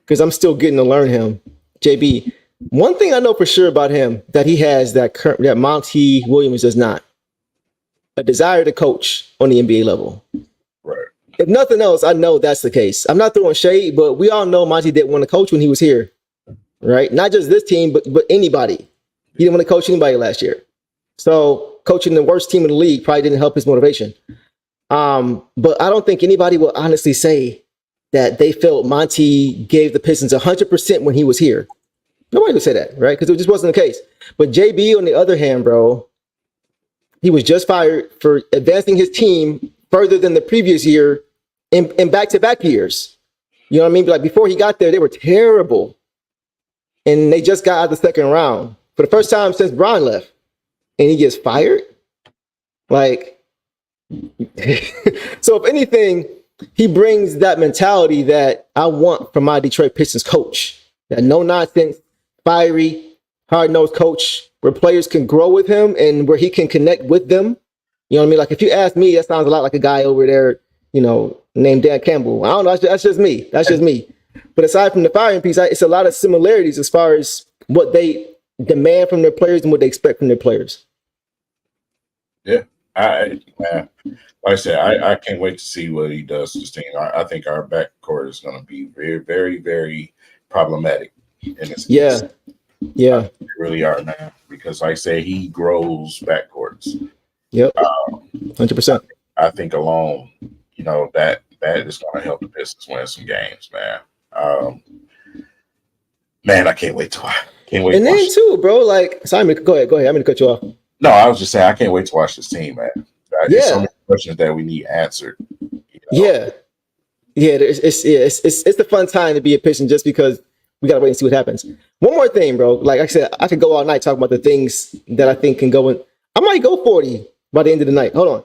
because I'm still getting to learn him, JB. One thing I know for sure about him that he has that Monty Williams does not: a desire to coach on the NBA level. Right. If nothing else, I know that's the case. I'm not throwing shade, but we all know Monty didn't want to coach when he was here, right? Not just this team, but anybody. He didn't want to coach anybody last year. So coaching the worst team in the league probably didn't help his motivation. But I don't think anybody will honestly say that they felt Monty gave the Pistons 100% when he was here. Nobody would say that, right? Because it just wasn't the case. But JB, on the other hand, bro, he was just fired for advancing his team further than the previous year in back-to-back years. You know what I mean? Like before he got there, they were terrible. and they just got out of the second round for the first time since Bron left, and he gets fired. Like, so if anything, he brings that mentality that I want from my Detroit Pistons coach. That no nonsense, fiery, hard nosed coach where players can grow with him and where he can connect with them. You know what I mean? Like if you ask me, that sounds a lot like a guy over there, named Dan Campbell. I don't know. That's just me. That's just me. But aside from the firing piece, it's a lot of similarities as far as what they demand from their players and what they expect from their players. Yeah. Like I said, I can't wait to see what he does to this team. I think our backcourt is going to be very, very, very problematic in this case. Yeah. They really are now because, like I say, he grows backcourts. Yep. 100%. I think alone, that is going to help the Pistons win some games, man. Man, I can't wait to. And then too, bro. Like, Simon, go ahead. I'm going to cut you off. No, I was just saying I can't wait to watch this team, man. There's so many questions that we need answered. Yeah. It's the fun time to be a Piston just because we gotta wait and see what happens. One more thing, bro. Like I said, I could go all night talking about the things that I think can go in. I might go 40 by the end of the night. Hold on.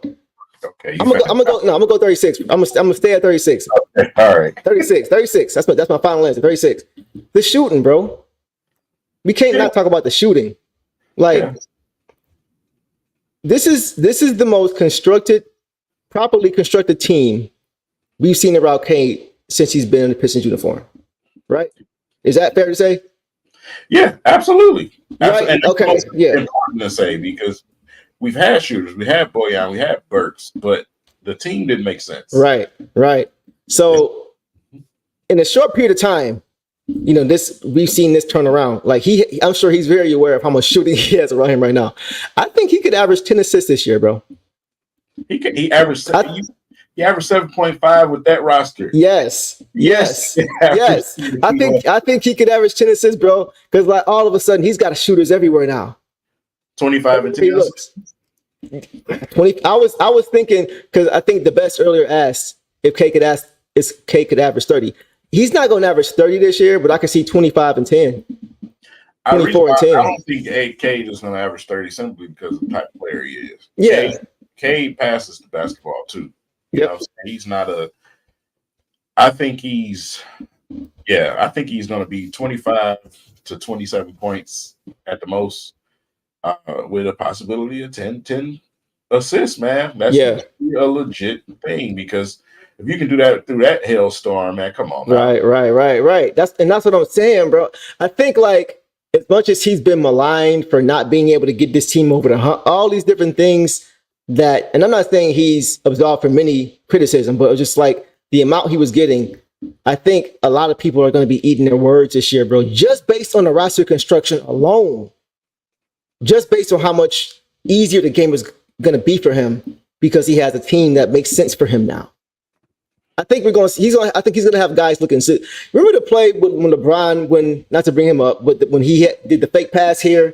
Okay. I'm gonna go 36. I'm gonna stay at 36. Okay, all right. 36. That's my final answer. 36. The shooting, bro. We can't not talk about the shooting. Like this is the most properly constructed team we've seen around Kate since he's been in the Pistons uniform. Right? Is that fair to say? Yeah, absolutely. Right? And okay. Important to say because we've had shooters, we had Boyan, we had Burks, but the team didn't make sense. Right. So in a short period of time, we've seen this turn around. Like I'm sure he's very aware of how much shooting he has around him right now. I think he could average 10 assists this year, bro. He averaged 7.5 with that roster. Yes. I think he could average 10 assists, bro. Because like all of a sudden he's got shooters everywhere now. 25 and 10. 20. I was thinking because I think the best earlier asked if K could average 30. He's not going to average 30 this year, but I can see 25 and 10. 24 and 10. I don't think AK is going to average 30 simply because of the type of player he is. Yeah. K passes the basketball too. Yep. He's not I think he's going to be 25 to 27 points at the most with a possibility of 10 assists, man. That's a legit thing because if you can do that through that hailstorm, man, come on. Man. Right. That's what I'm saying, bro. I think like as much as he's been maligned for not being able to get this team over the hump, all these different things and I'm not saying he's absolved from many criticism, but it was just like the amount he was getting. I think a lot of people are going to be eating their words this year, bro, just based on the roster construction alone, just based on how much easier the game is going to be for him because he has a team that makes sense for him now. I think I think he's going to have guys looking. Remember the play when LeBron, not to bring him up, but when he did the fake pass here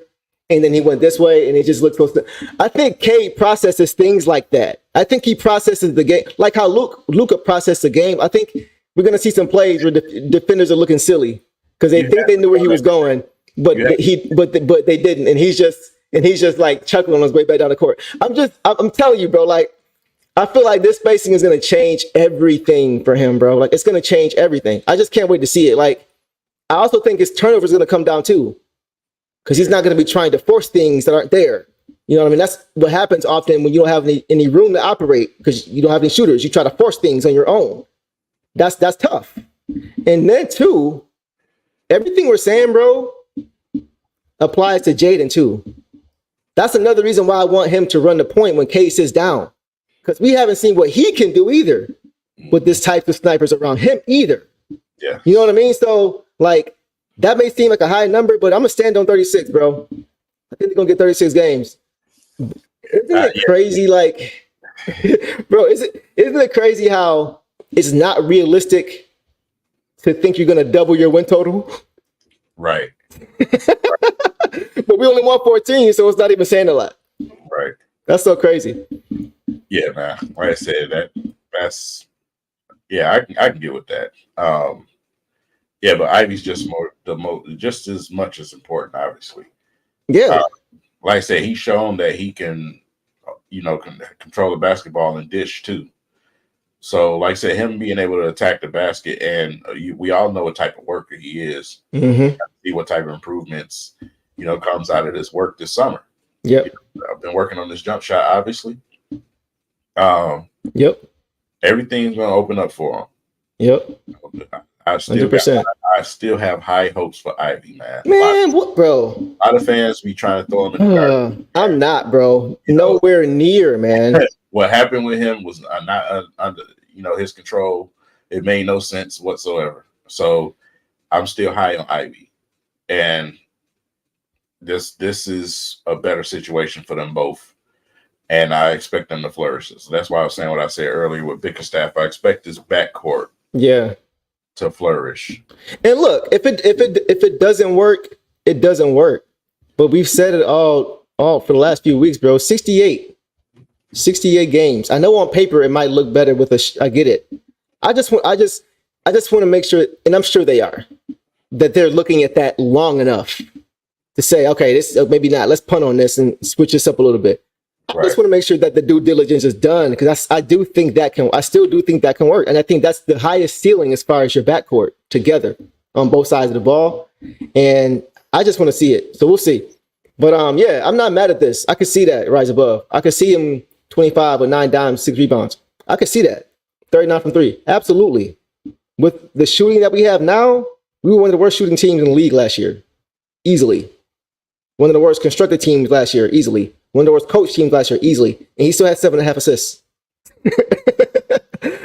and then he went this way and it just looked close to. I think Cade processes things like that. I think he processes the game like how Luka processed the game. I think we're going to see some plays where the defenders are looking silly because they think they knew where he was going, but they didn't, and he's just like chuckling on his way back down the court. I'm telling you, bro, like. I feel like this spacing is going to change everything for him, bro. Like, it's going to change everything. I just can't wait to see it. Like, I also think his turnover is going to come down, too, because he's not going to be trying to force things that aren't there. You know what I mean? That's what happens often when you don't have any room to operate because you don't have any shooters. You try to force things on your own. That's tough. And then, too, everything we're saying, bro, applies to Jaden, too. That's another reason why I want him to run the point when Cade sits down. Because we haven't seen what he can do either with this type of snipers around him either. Yeah. You know what I mean? So, like, that may seem like a high number, but I'm going to stand on 36, bro. I think they're going to get 36 games. Isn't it crazy? Like, bro, isn't it crazy how it's not realistic to think you're going to double your win total? Right. But we only won 14, so it's not even saying a lot. Right. That's so crazy. Yeah, man. Like I said, that's I can get with that. Yeah, but Ivy's just just as much as important, obviously. Yeah. Like I said, he's shown that he can, can control the basketball and dish too. So, like I said, him being able to attack the basket, and we all know what type of worker he is. Mm-hmm. See what type of improvements, comes out of this work this summer. Yep. I've been working on this jump shot, obviously. Yep. Everything's going to open up for him. Yep. I still have high hopes for Ivy, man. What, bro? A lot of fans be trying to throw him in the garbage. I'm not, bro. Nowhere near, man. What happened with him was not under, his control. It made no sense whatsoever. So I'm still high on Ivy, and this is a better situation for them both, and I expect them to flourish. So that's why I was saying what I said earlier with Bickerstaff. I expect this backcourt, to flourish. And look, if it doesn't work, it doesn't work. But we've said it all for the last few weeks, bro. 68 games. I know on paper it might look better with I get it. I just want to make sure, and I'm sure they are, that they're looking at that long enough to say, okay, this maybe not. Let's punt on this and switch this up a little bit. I just want to make sure that the due diligence is done, because I still do think that can work. And I think that's the highest ceiling as far as your backcourt together on both sides of the ball. And I just want to see it. So we'll see. But yeah, I'm not mad at this. I could see that rise above. I could see him 25 with 9 dimes, 6 rebounds. I could see that. 39 from 3. Absolutely. With the shooting that we have now, we were one of the worst shooting teams in the league last year. Easily. One of the worst constructed teams last year. Easily. One of the worst coach teams last year. Easily. And he still had 7.5 assists.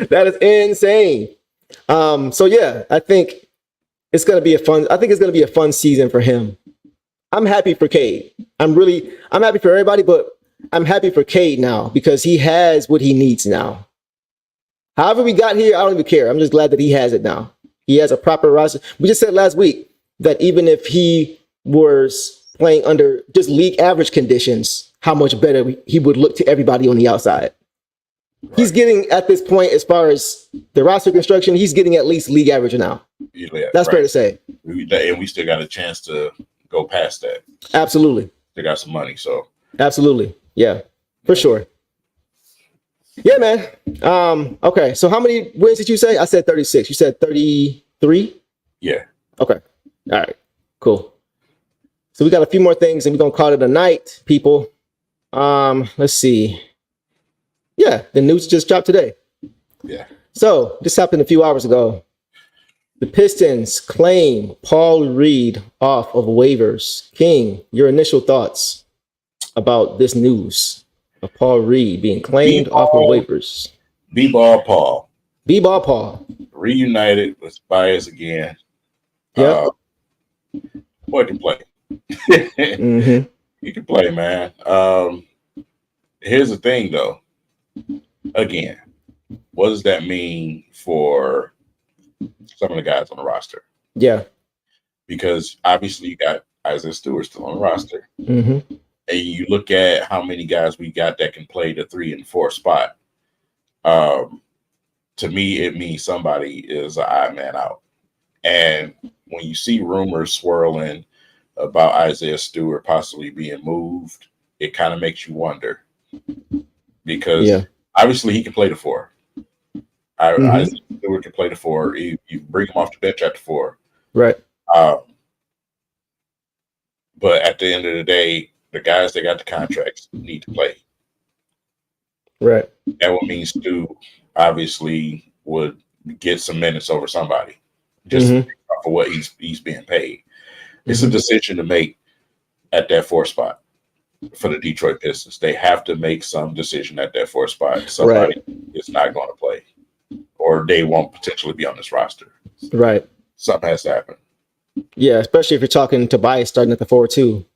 That is insane. So yeah, I think it's going to be a fun season for him. I'm happy for Cade. I'm happy for everybody, but I'm happy for Cade now because he has what he needs now. However we got here, I don't even care. I'm just glad that he has it now. He has a proper roster. We just said last week that even if he was playing under just league average conditions, how much better he would look to everybody on the outside. Right. He's getting, at this point, as far as the roster construction, he's getting at least league average now. Yeah, that's fair to say. And we still got a chance to go past that. Absolutely. They got some money, so. Absolutely. Yeah, for sure. Yeah, man. Okay, so how many wins did you say? I said 36. You said 33? Yeah. Okay. All right. Cool. So we got a few more things, and we're going to call it a night, people. Let's see. Yeah, the news just dropped today. Yeah. So this happened a few hours ago. The Pistons claim Paul Reed off of waivers. King, your initial thoughts about this news of Paul Reed being claimed off of waivers? B-ball Paul. B-ball Paul. Reunited with Bias again. Yeah. Boy can play. Mm-hmm. He can play, man. Here's the thing, though. Again, what does that mean for some of the guys on the roster? Yeah. Because obviously you got Isaiah Stewart still on the roster. Mm-hmm. And you look at how many guys we got that can play the 3 and 4 spot. To me, it means somebody is an odd man out. And when you see rumors swirling about Isaiah Stewart possibly being moved, it kind of makes you wonder. Because obviously he can play the 4. Isaiah Stewart can play the 4. You bring him off the bench at the 4. Right. But at the end of the day, the guys that got the contracts need to play. Right. That would mean Stu obviously would get some minutes over somebody just for what he's being paid. It's a decision to make at that 4 spot for the Detroit Pistons. They have to make some decision at that 4 spot. Somebody is not going to play, or they won't potentially be on this roster. Right. Something has to happen. Yeah, especially if you're talking Tobias starting at the 4 too.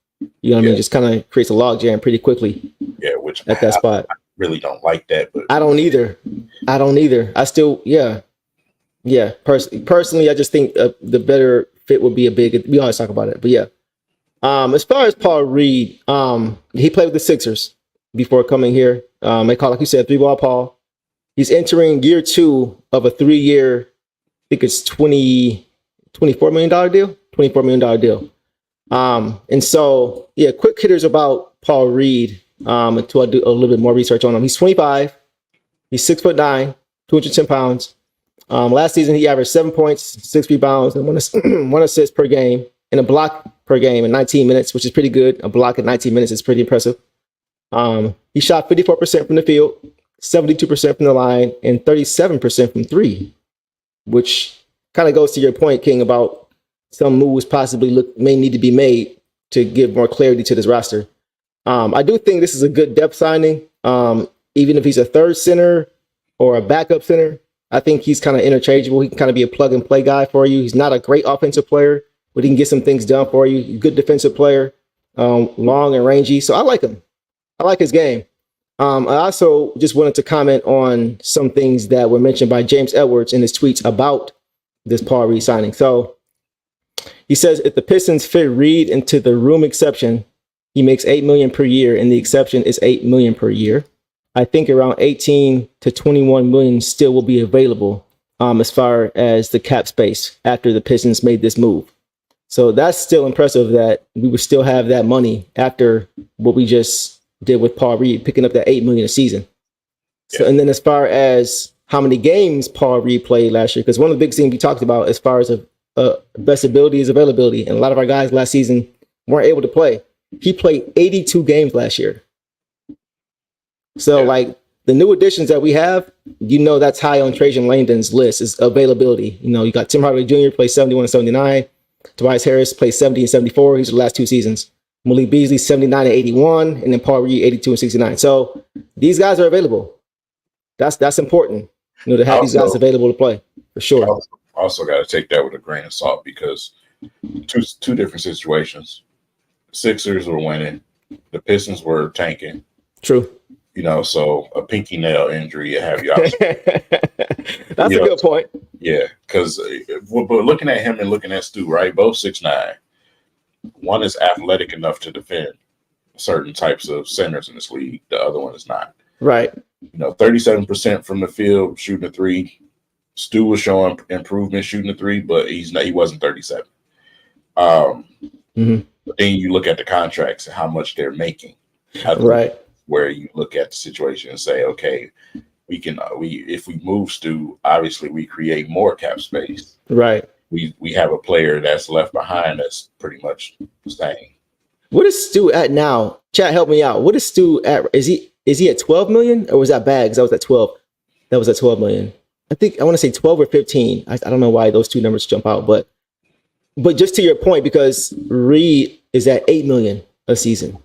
You know what I mean? Just kind of creates a logjam pretty quickly. Yeah, which at that spot. I really don't like that, but I don't either. I still, yeah. Personally, I just think the better fit would be a big. We always talk about it, but yeah. As far as Paul Reed, he played with the Sixers before coming here. They call, like you said, 3-ball Paul. He's entering year 2 of a 3-year. I think it's $20 $24 million deal. $24 million deal. And so, yeah, quick hitters about Paul Reed. Until I do a little bit more research on him. He's 25. He's 6'9", 210 pounds. Last season, he averaged 7 points, 6 rebounds, and one assist per game, and a block per game in 19 minutes, which is pretty good. A block in 19 minutes is pretty impressive. He shot 54% from the field, 72% from the line, and 37% from three, which kind of goes to your point, King, about some moves possibly may need to be made to give more clarity to this roster. I do think this is a good depth signing. Even if he's a third center or a backup center, I think he's kind of interchangeable. He can kind of be a plug and play guy for you. He's not a great offensive player, but he can get some things done for you. Good defensive player, long and rangy. So I like him. I like his game. I also just wanted to comment on some things that were mentioned by James Edwards in his tweets about this Paul Reed signing. So he says, if the Pistons fit Reed into the room exception, he makes $8 million per year, and the exception is $8 million per year. I think around 18 to 21 million still will be available as far as the cap space after the Pistons made this move. So that's still impressive that we would still have that money after what we just did with Paul Reed, picking up that $8 million a season. So, and then as far as how many games Paul Reed played last year, because one of the big things we talked about as far as best ability is availability, and a lot of our guys last season weren't able to play. He played 82 games last year. So, like, the new additions that we have, that's high on Trajan Langdon's list is availability. You got Tim Hardaway Jr. plays 71 and 79. Tobias Harris plays 70 and 74. These are the last 2 seasons. Malik Beasley, 79 and 81. And then Paul Reed, 82 and 69. So, these guys are available. That's important, to have these guys available to play, for sure. Also got to take that with a grain of salt because two different situations. Sixers were winning. The Pistons were tanking. True. So a pinky nail injury, you have you out. That's a good point. Yeah, because but looking at him and looking at Stu, right? Both 6'9". One is athletic enough to defend certain types of centers in this league. The other one is not. Right. 37% from the field shooting a three. Stu was showing improvement shooting a three, but he wasn't 37. But then you look at the contracts and how much they're making. Right. Where you look at the situation and say, okay, if we move Stu, obviously we create more cap space. Right. We have a player that's left behind that's pretty much the same. What is Stu at now? Chat, help me out. What is Stu at? Is he at 12 million or was that Bags? That was at 12. That was at 12 million. I think I want to say 12 or 15. I don't know why those two numbers jump out, but just to your point, because Reed is at 8 million a season.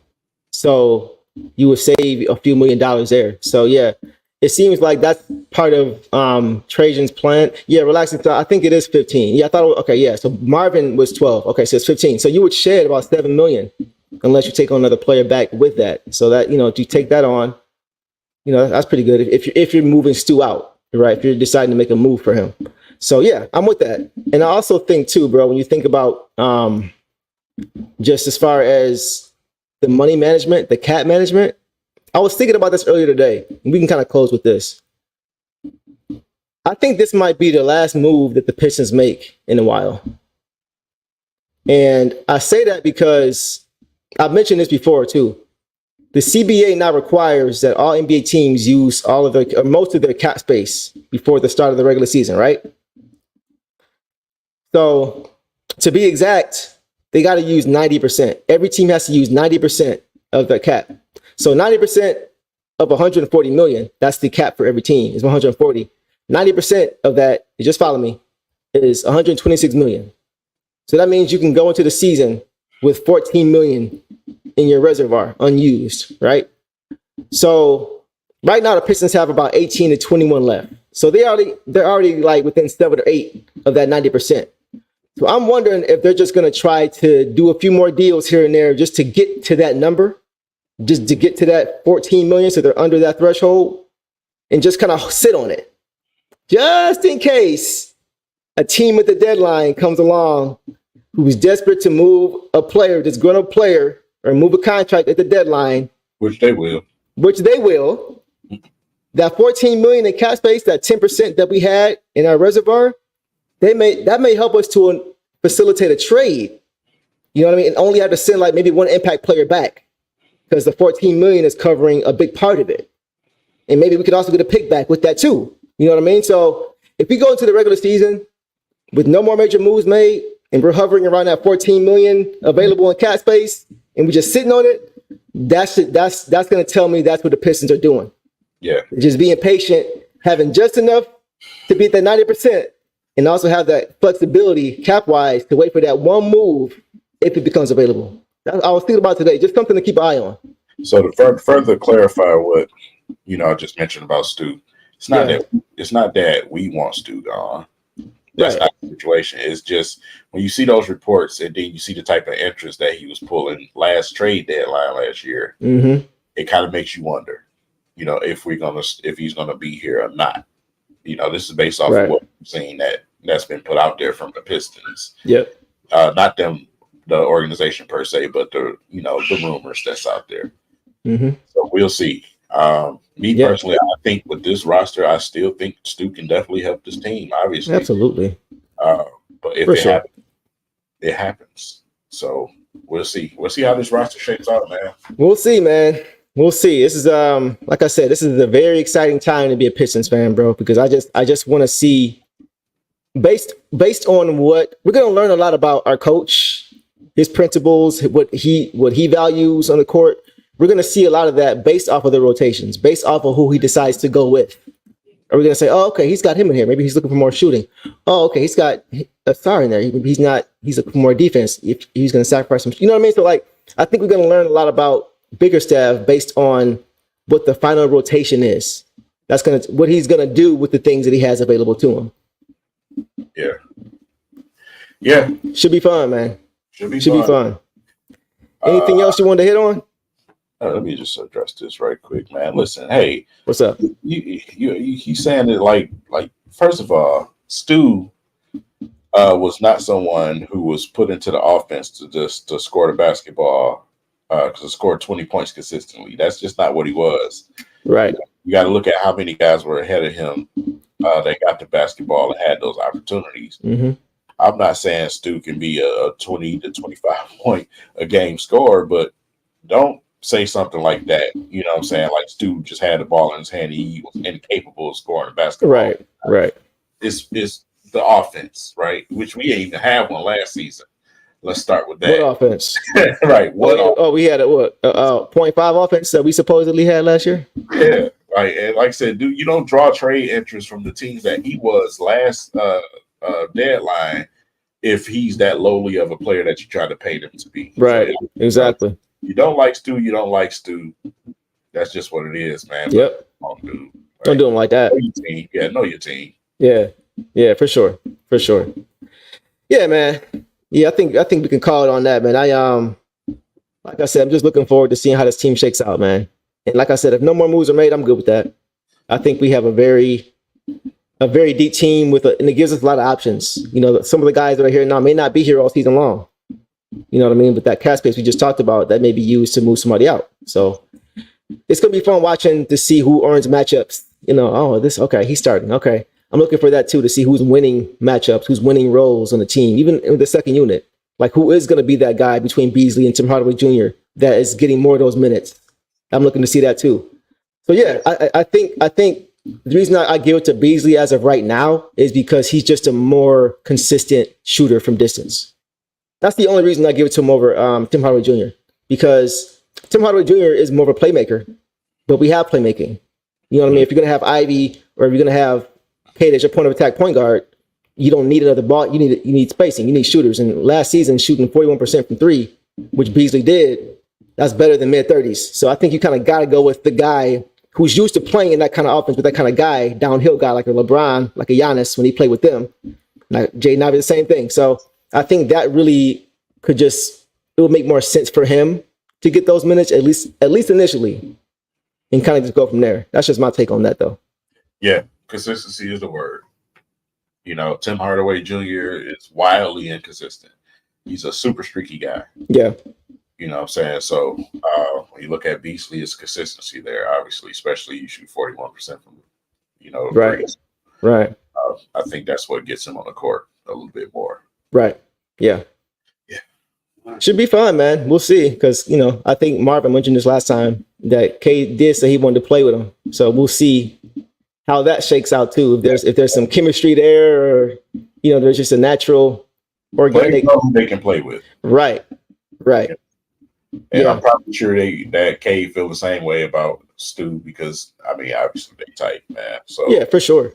So you would save a few $1 million there. So yeah, it seems like that's part of Trajan's plan. Yeah, relax. I think it is 15. Yeah, I thought, okay, yeah. So Marvin was 12. Okay, so it's 15. So you would shed about 7 million unless you take on another player back with that. So that, if you take that on, that's pretty good. If you're moving Stu out, right? If you're deciding to make a move for him. So yeah, I'm with that. And I also think too, bro, when you think about just as far as the money management, the cap management, I was thinking about this earlier today. And we can kind of close with this. I think this might be the last move that the Pistons make in a while. And I say that because I've mentioned this before too. The CBA now requires that all NBA teams use most of their cap space before the start of the regular season, right? So to be exact, they got to use 90%. Every team has to use 90% of the cap. So 90% of 140 million, that's the cap for every team, is 140. 90% of that, just follow me, is 126 million. So that means you can go into the season with 14 million in your reservoir unused, right? So right now the Pistons have about 18 to 21 left. So they're already like within 7 or 8 of that 90%. So I'm wondering if they're just going to try to do a few more deals here and there just to get to that number, just to get to that 14 million. So they're under that threshold and just kind of sit on it just in case a team at the deadline comes along who's desperate to move a player, that's going to player or move a contract at the deadline. Which they will. That 14 million in cap space, that 10% that we had in our reservoir, that may help us to facilitate a trade. You know what I mean? And only have to send like maybe one impact player back because the 14 million is covering a big part of it. And maybe we could also get a pick back with that too. You know what I mean? So if we go into the regular season with no more major moves made and we're hovering around that 14 million available in cap space and we're just sitting on it, that's going to tell me that's what the Pistons are doing. Yeah. Just being patient, having just enough to beat that 90% and also have that flexibility cap-wise to wait for that one move if it becomes available. I was thinking about today, just something to keep an eye on. So to further clarify what, I just mentioned about Stu, it's not that we want Stu gone. That's not the situation. It's just when you see those reports and then you see the type of interest that he was pulling last trade deadline last year, it kind of makes you wonder, if he's gonna be here or not. This is based off of what we've seen that's been put out there from the Pistons. Yep. Not them, the organization per se, but the rumors that's out there. So we'll see. Personally, I think with this roster, I still think Stu can definitely help this team. Obviously, absolutely. But if happens, it happens. So we'll see. We'll see how this roster shapes out, man. We'll see, man. We'll see. This is like I said, this is a very exciting time to be a Pistons fan, bro. Because I just want to see, based on what we're going to learn a lot about our coach, his principles, what he values on the court. We're going to see a lot of that based off of the rotations, based off of who he decides to go with. Are we going to say, oh, okay, he's got him in here. Maybe he's looking for more shooting. Oh, okay, he's got a star in there. He's looking for more defense. If he's going to sacrifice some, you know what I mean? So, like, I think we're going to learn a lot about Bickerstaff based on what the final rotation is. That's what he's going to do with the things that he has available to him. Yeah. Should be fun, man. Should be fun. Anything else you wanted to hit on? Let me just address this right quick, man. Listen, hey, what's up? You saying it like first of all, Stu was not someone who was put into the offense to score the basketball to score 20 points consistently. That's just not what he was. Right. You got to look at how many guys were ahead of him that got the basketball and had those opportunities. I'm not saying Stu can be a 20 to 25 point a game scorer, but don't say something like that. You know what I'm saying? Like Stu just had the ball in his hand. He was incapable of scoring the basketball. Right. It's the offense, right? Which we didn't even have one last season. Let's start with that. What offense? Right. We had a 0.5 offense that we supposedly had last year? Yeah. Right. And like I said, dude, you don't draw trade interest from the teams that he was last deadline if he's that lowly of a player that you try to pay them to be. Right. So, exactly. You don't like Stu, you don't like Stu. That's just what it is, man. Yep. Don't do him like that. Know your team. Yeah, know your team. Yeah, for sure. Yeah, man. Yeah, I think we can call it on that, man. Like I said, I'm just looking forward to seeing how this team shakes out, man. And like I said, if no more moves are made, I'm good with that. I think we have a very deep team and it gives us a lot of options. Some of the guys that are here now may not be here all season long. You know what I mean? But that cap space we just talked about, that may be used to move somebody out. So it's going to be fun watching to see who earns matchups. He's starting. Okay. I'm looking for that too, to see who's winning matchups, who's winning roles on the team, even in the second unit. Like who is going to be that guy between Beasley and Tim Hardaway Jr. that is getting more of those minutes. I'm looking to see that too. So yeah, I think the reason I give it to Beasley as of right now is because he's just a more consistent shooter from distance. That's the only reason I give it to him over Tim Hardaway Jr. Because Tim Hardaway Jr. is more of a playmaker, but we have playmaking. You know what I mean? If you're going to have Ivy or if you're going to have Cade as your point of attack point guard, you don't need another ball. You need spacing. You need shooters. And last season, shooting 41% from three, which Beasley did, that's better than mid-30s. So I think you kind of got to go with the guy who's used to playing in that kind of offense with that kind of guy, downhill guy like a LeBron, like a Giannis when he played with them. Like Jaden Ivey, the same thing. So I think that really it would make more sense for him to get those minutes, at least initially, and kind of just go from there. That's just my take on that, though. Yeah, consistency is the word. Tim Hardaway Jr. is wildly inconsistent. He's a super streaky guy. Yeah. You know what I'm saying? So when you look at Beasley, it's consistency there, obviously, especially you shoot 41% from, right. Right. I think that's what gets him on the court a little bit more. Right. Yeah. Yeah. Should be fun, man. We'll see. Because, I think Marvin mentioned this last time that K did say he wanted to play with him. So we'll see how that shakes out too. If there's some chemistry there, or there's just a natural organic who they can play with. Right. And I'm probably sure that K feel the same way about Stu, because obviously they tight, man. So yeah, for sure.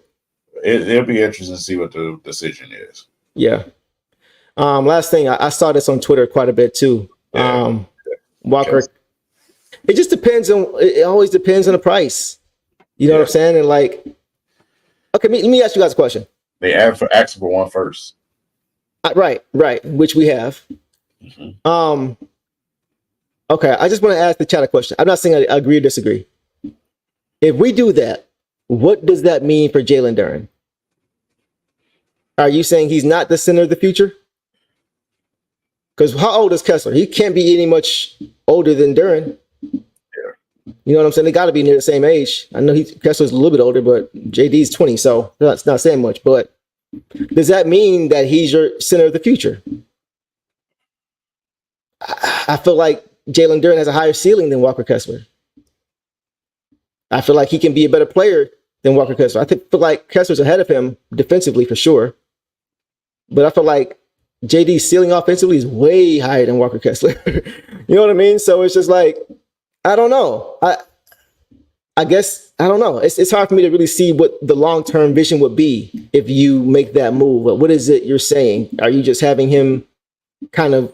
It'll be interesting to see what the decision is. Yeah. Last thing, I saw this on Twitter quite a bit too. Yeah. Walker. It just depends on. It always depends on the price. You know what I'm saying? And okay, let me ask you guys a question. They asked for one first. Right, which we have. Mm-hmm. Okay, I just want to ask the chat a question. I'm not saying I agree or disagree. If we do that, what does that mean for Jalen Duren? Are you saying he's not the center of the future? Because how old is Kessler? He can't be any much older than Duren. Yeah. You know what I'm saying? They got to be near the same age. I know Kessler's a little bit older, but JD's 20, so that's not saying much. But does that mean that he's your center of the future? I feel like Jalen Duren has a higher ceiling than Walker Kessler. I feel like he can be a better player than Walker Kessler. Feel like Kessler's ahead of him defensively for sure. But I feel like JD's ceiling offensively is way higher than Walker Kessler. You know what I mean? So it's just like, I don't know. I guess, I don't know. It's hard for me to really see what the long-term vision would be if you make that move. But what is it you're saying? Are you just having him kind of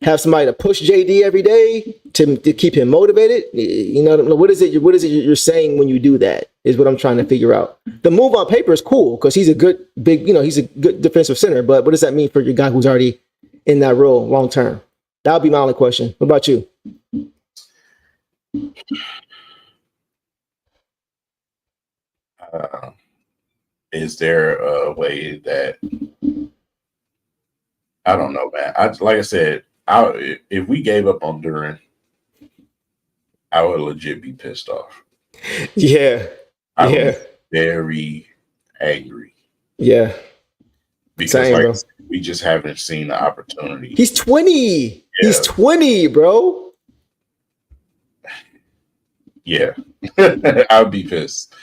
have somebody to push JD every day to keep him motivated? You know, what is it you're saying when you do that is what I'm trying to figure out. The move on paper is cool because he's a good he's a good defensive center, but what does that mean for your guy who's already in that role long term? That would be my only question. What about you? Is there a way that, I don't know, man. Like I said, if we gave up on Duren, I would legit be pissed off. Yeah. I would be very angry. Yeah. Because we just haven't seen the opportunity. He's 20. Yeah. He's 20, bro. Yeah. I would be pissed.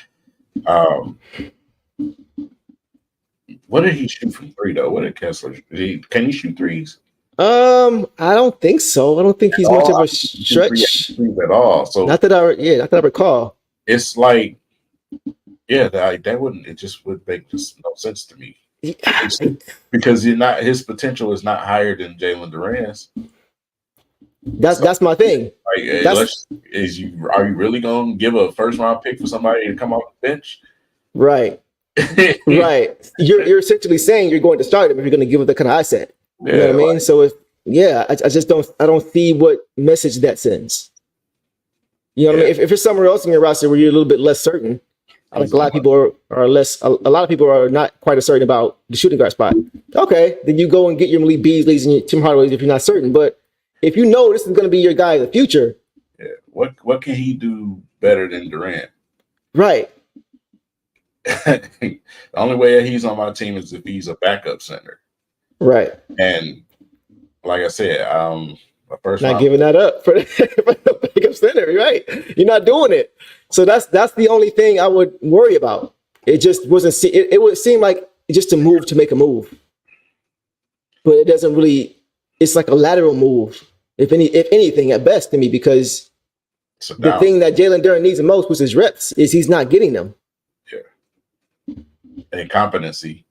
What did he shoot from three though? What did Kessler? Can he shoot threes? I don't think so. I don't think he's much of a stretch at all. So not that I recall. It's like, that wouldn't. It just would make just no sense to me. Because his potential is not higher than Jalen Duren's. That's my thing. Like, are you really gonna give a first round pick for somebody to come off the bench? Right. Right. You're essentially saying you're going to start him if you're going to give it the kind of asset. You know what I mean? So I just don't see what message that sends. You know what I mean? If it's somewhere else in your roster where you're a little bit less certain, like a lot of people are less. A lot of people are not quite as certain about the shooting guard spot. Okay, then you go and get your Malik Beasleys and your Tim Hardaway's if you're not certain. But if you know this is going to be your guy in the future, what can he do better than Durant? Right. The only way he's on my team is if he's a backup center. Right. And like I said, not giving that up for the backup center, right? You're not doing it. So that's the only thing I would worry about. It just wasn't. It would seem like just a move to make a move, but it doesn't really. It's like a lateral move, if anything, at best to me, because the thing that Jalen Duren needs the most was his reps. Is he's not getting them. And competency.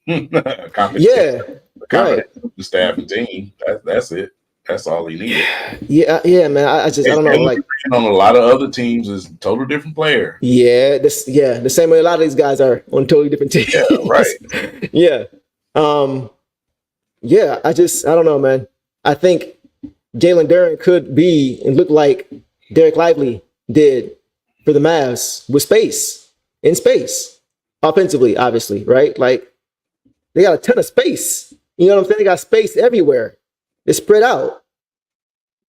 Yeah. Right. The staff and team. That's it. That's all he needed. Yeah, man. I don't know. Like on a lot of other teams is a total different player. Yeah, the same way a lot of these guys are on totally different teams. Yeah, right. Yeah. I don't know, man. I think Jalen Duren could be and look like Derek Lively did for the Mavs with space. Offensively, obviously, right? Like they got a ton of space. You know what I'm saying? They got space everywhere. It's spread out.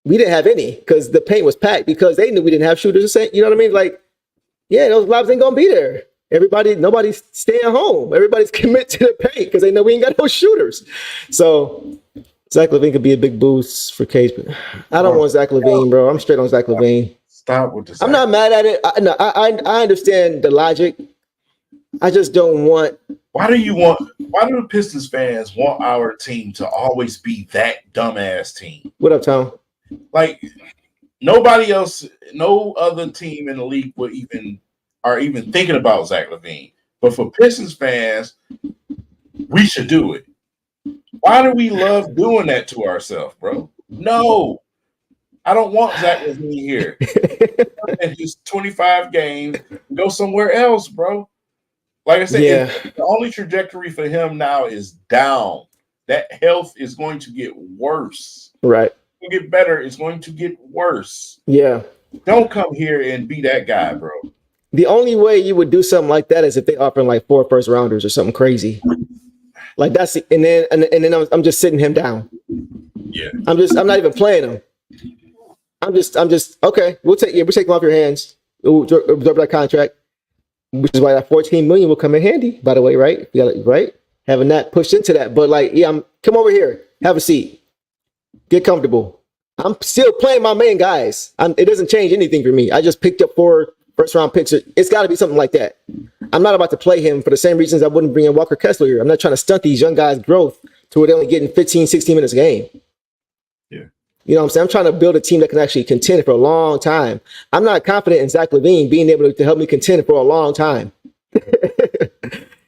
We didn't have any because the paint was packed because they knew we didn't have shooters. You know what I mean? Like, those lobs ain't gonna be there. Nobody's staying home. Everybody's committed to the paint because they know we ain't got no shooters. So Zach LaVine could be a big boost for Cage, but I don't want Zach LaVine, bro. I'm straight on Zach LaVine. Stop with the. I'm not mad at it. I understand the logic. I just don't want. Why do the Pistons fans want our team to always be that dumbass team? What up, Tom? Like nobody else, no other team in the league would even thinking about Zach LaVine. But for Pistons fans, we should do it. Why do we love doing that to ourselves, bro? No, I don't want Zach LaVine here. And he's 25 games. Go somewhere else, bro. Like I said, the only trajectory for him now is down. That health is going to get worse. Right. It'll get better. It's going to get worse. Yeah. Don't come here and be that guy, bro. The only way you would do something like that is if they offer like 4 first rounders or something crazy. Like that's and then I'm just sitting him down. Yeah. I'm not even playing him. I'm just okay. We'll take him off your hands. We'll absorb that contract. Which is why that 14 million will come in handy, by the way, right? You got it, right? Having that pushed into that. But like, come over here, have a seat, get comfortable. I'm still playing my main guys. It doesn't change anything for me. I just picked up 4 first round picks. It's got to be something like that. I'm not about to play him for the same reasons I wouldn't bring in Walker Kessler here. I'm not trying to stunt these young guys' growth to where they're only getting 15, 16 minutes a game. Yeah. You know what I'm saying? I'm trying to build a team that can actually contend for a long time. I'm not confident in Zach LaVine being able to help me contend for a long time. You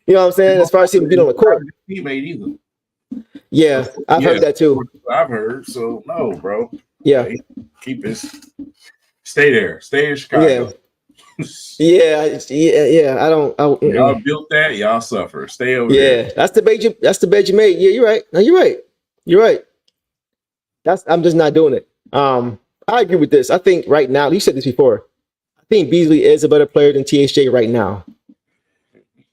know what I'm saying? As far as him being on the court. Teammate either. Yeah, I've heard that too. I've heard. So no, bro. Yeah. Keep this. Stay there. Stay in Chicago. Yeah. Y'all built that. Y'all suffer. Stay over there. Yeah, that's the bed you made. Yeah, you're right. No, you're right. I'm just not doing it. I agree with this. I think right now, you said this before. I think Beasley is a better player than THJ right now.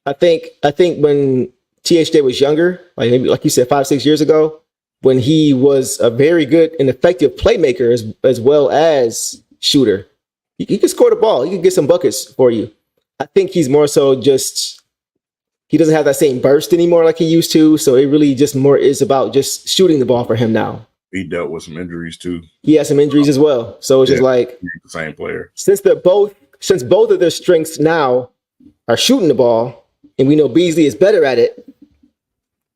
I think when THJ was younger, like maybe like you said 5-6 years ago, when he was a very good and effective playmaker as well as shooter, he can score the ball. He can get some buckets for you. I think he's more so just he doesn't have that same burst anymore like he used to. So it really just more is about just shooting the ball for him now. He dealt with some injuries too. He has some injuries as well. So it's just like the same player. Since both of their strengths now are shooting the ball, and we know Beasley is better at it.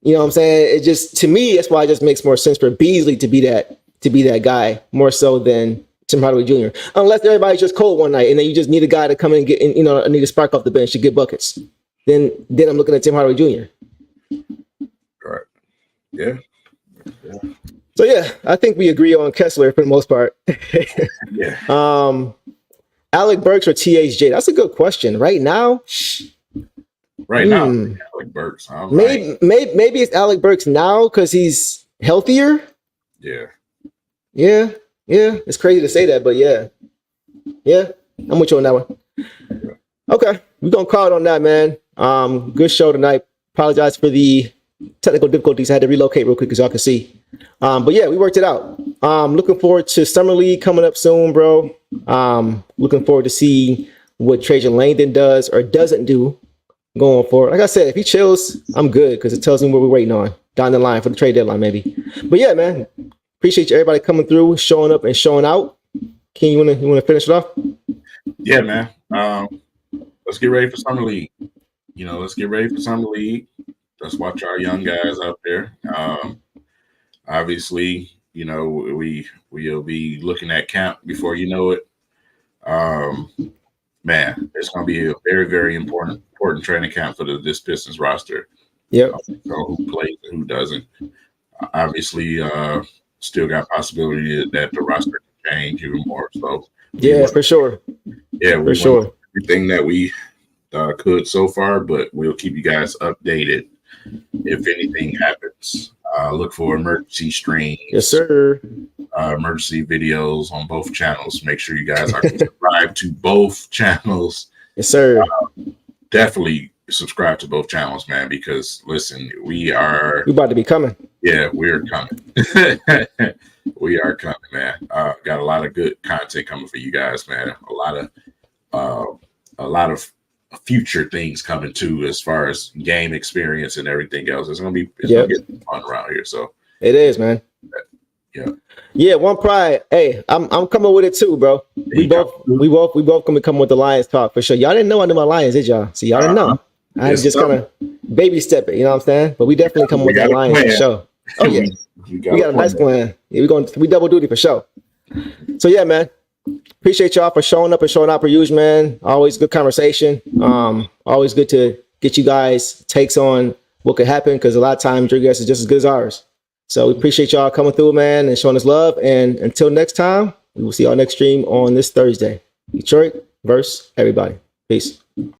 You know what I'm saying? It just to me, that's why it just makes more sense for Beasley to be that guy more so than Tim Hardaway Jr. Unless everybody's just cold one night and then you just need a guy to come in and get in, need a spark off the bench to get buckets. Then I'm looking at Tim Hardaway Jr. All right. Yeah. So yeah, I think we agree on Kessler for the most part. Yeah. Alec Burks or THJ? That's a good question. Right now, Alec Burks. Maybe it's Alec Burks now because he's healthier. Yeah. It's crazy to say that, but yeah, I'm with you on that one. Okay, we're gonna call it on that, man. Good show tonight. Apologize for the technical difficulties. I had to relocate real quick as y'all can see. But yeah, we worked it out. Looking forward to Summer League coming up soon, bro. Looking forward to see what Trajan Langdon does or doesn't do going forward. Like I said, if he chills, I'm good because it tells me what we're waiting on down the line for the trade deadline, maybe. But yeah, man, appreciate you everybody coming through, showing up and showing out. Ken, you wanna finish it off? Yeah, man. Let's get ready for Summer League. Let's get ready for Summer League. Let's watch our young guys out there. Obviously, we'll be looking at camp before you know it. Man, it's going to be a very, very important training camp for this Pistons roster. Yep. Who plays and who doesn't. Obviously, still got possibility that the roster can change even more. So yeah, for sure. Yeah, for sure. Everything that we could so far, but we'll keep you guys updated if anything happens. Look for emergency streams. Yes, sir. Emergency videos on both channels. Make sure you guys are subscribed to both channels. Yes, sir. Definitely subscribe to both channels, man, because listen, we about to be coming. Yeah, we're coming. We are coming, man. Got a lot of good content coming for you guys, man. A lot of future things coming too, as far as game experience and everything else. It's gonna get fun around here. So it is, man. Yeah, one pride. Hey, I'm coming with it too, bro. We both gonna come with the Lions talk for sure. Y'all didn't know I knew my Lions, did y'all? See, y'all didn't know. I had to just kind of baby step it, you know what I'm saying? But we definitely come with the Lions for sure. Oh yeah, we got a nice plan. Yeah, we double duty for sure. So yeah, man. Appreciate y'all for showing up and showing out for you, man. Always good conversation. Always good to get you guys takes on what could happen, because a lot of times your guess is just as good as ours. So we appreciate y'all coming through, man, and showing us love. And until next time, we will see y'all next stream on this Thursday. Detroit versus everybody. Peace.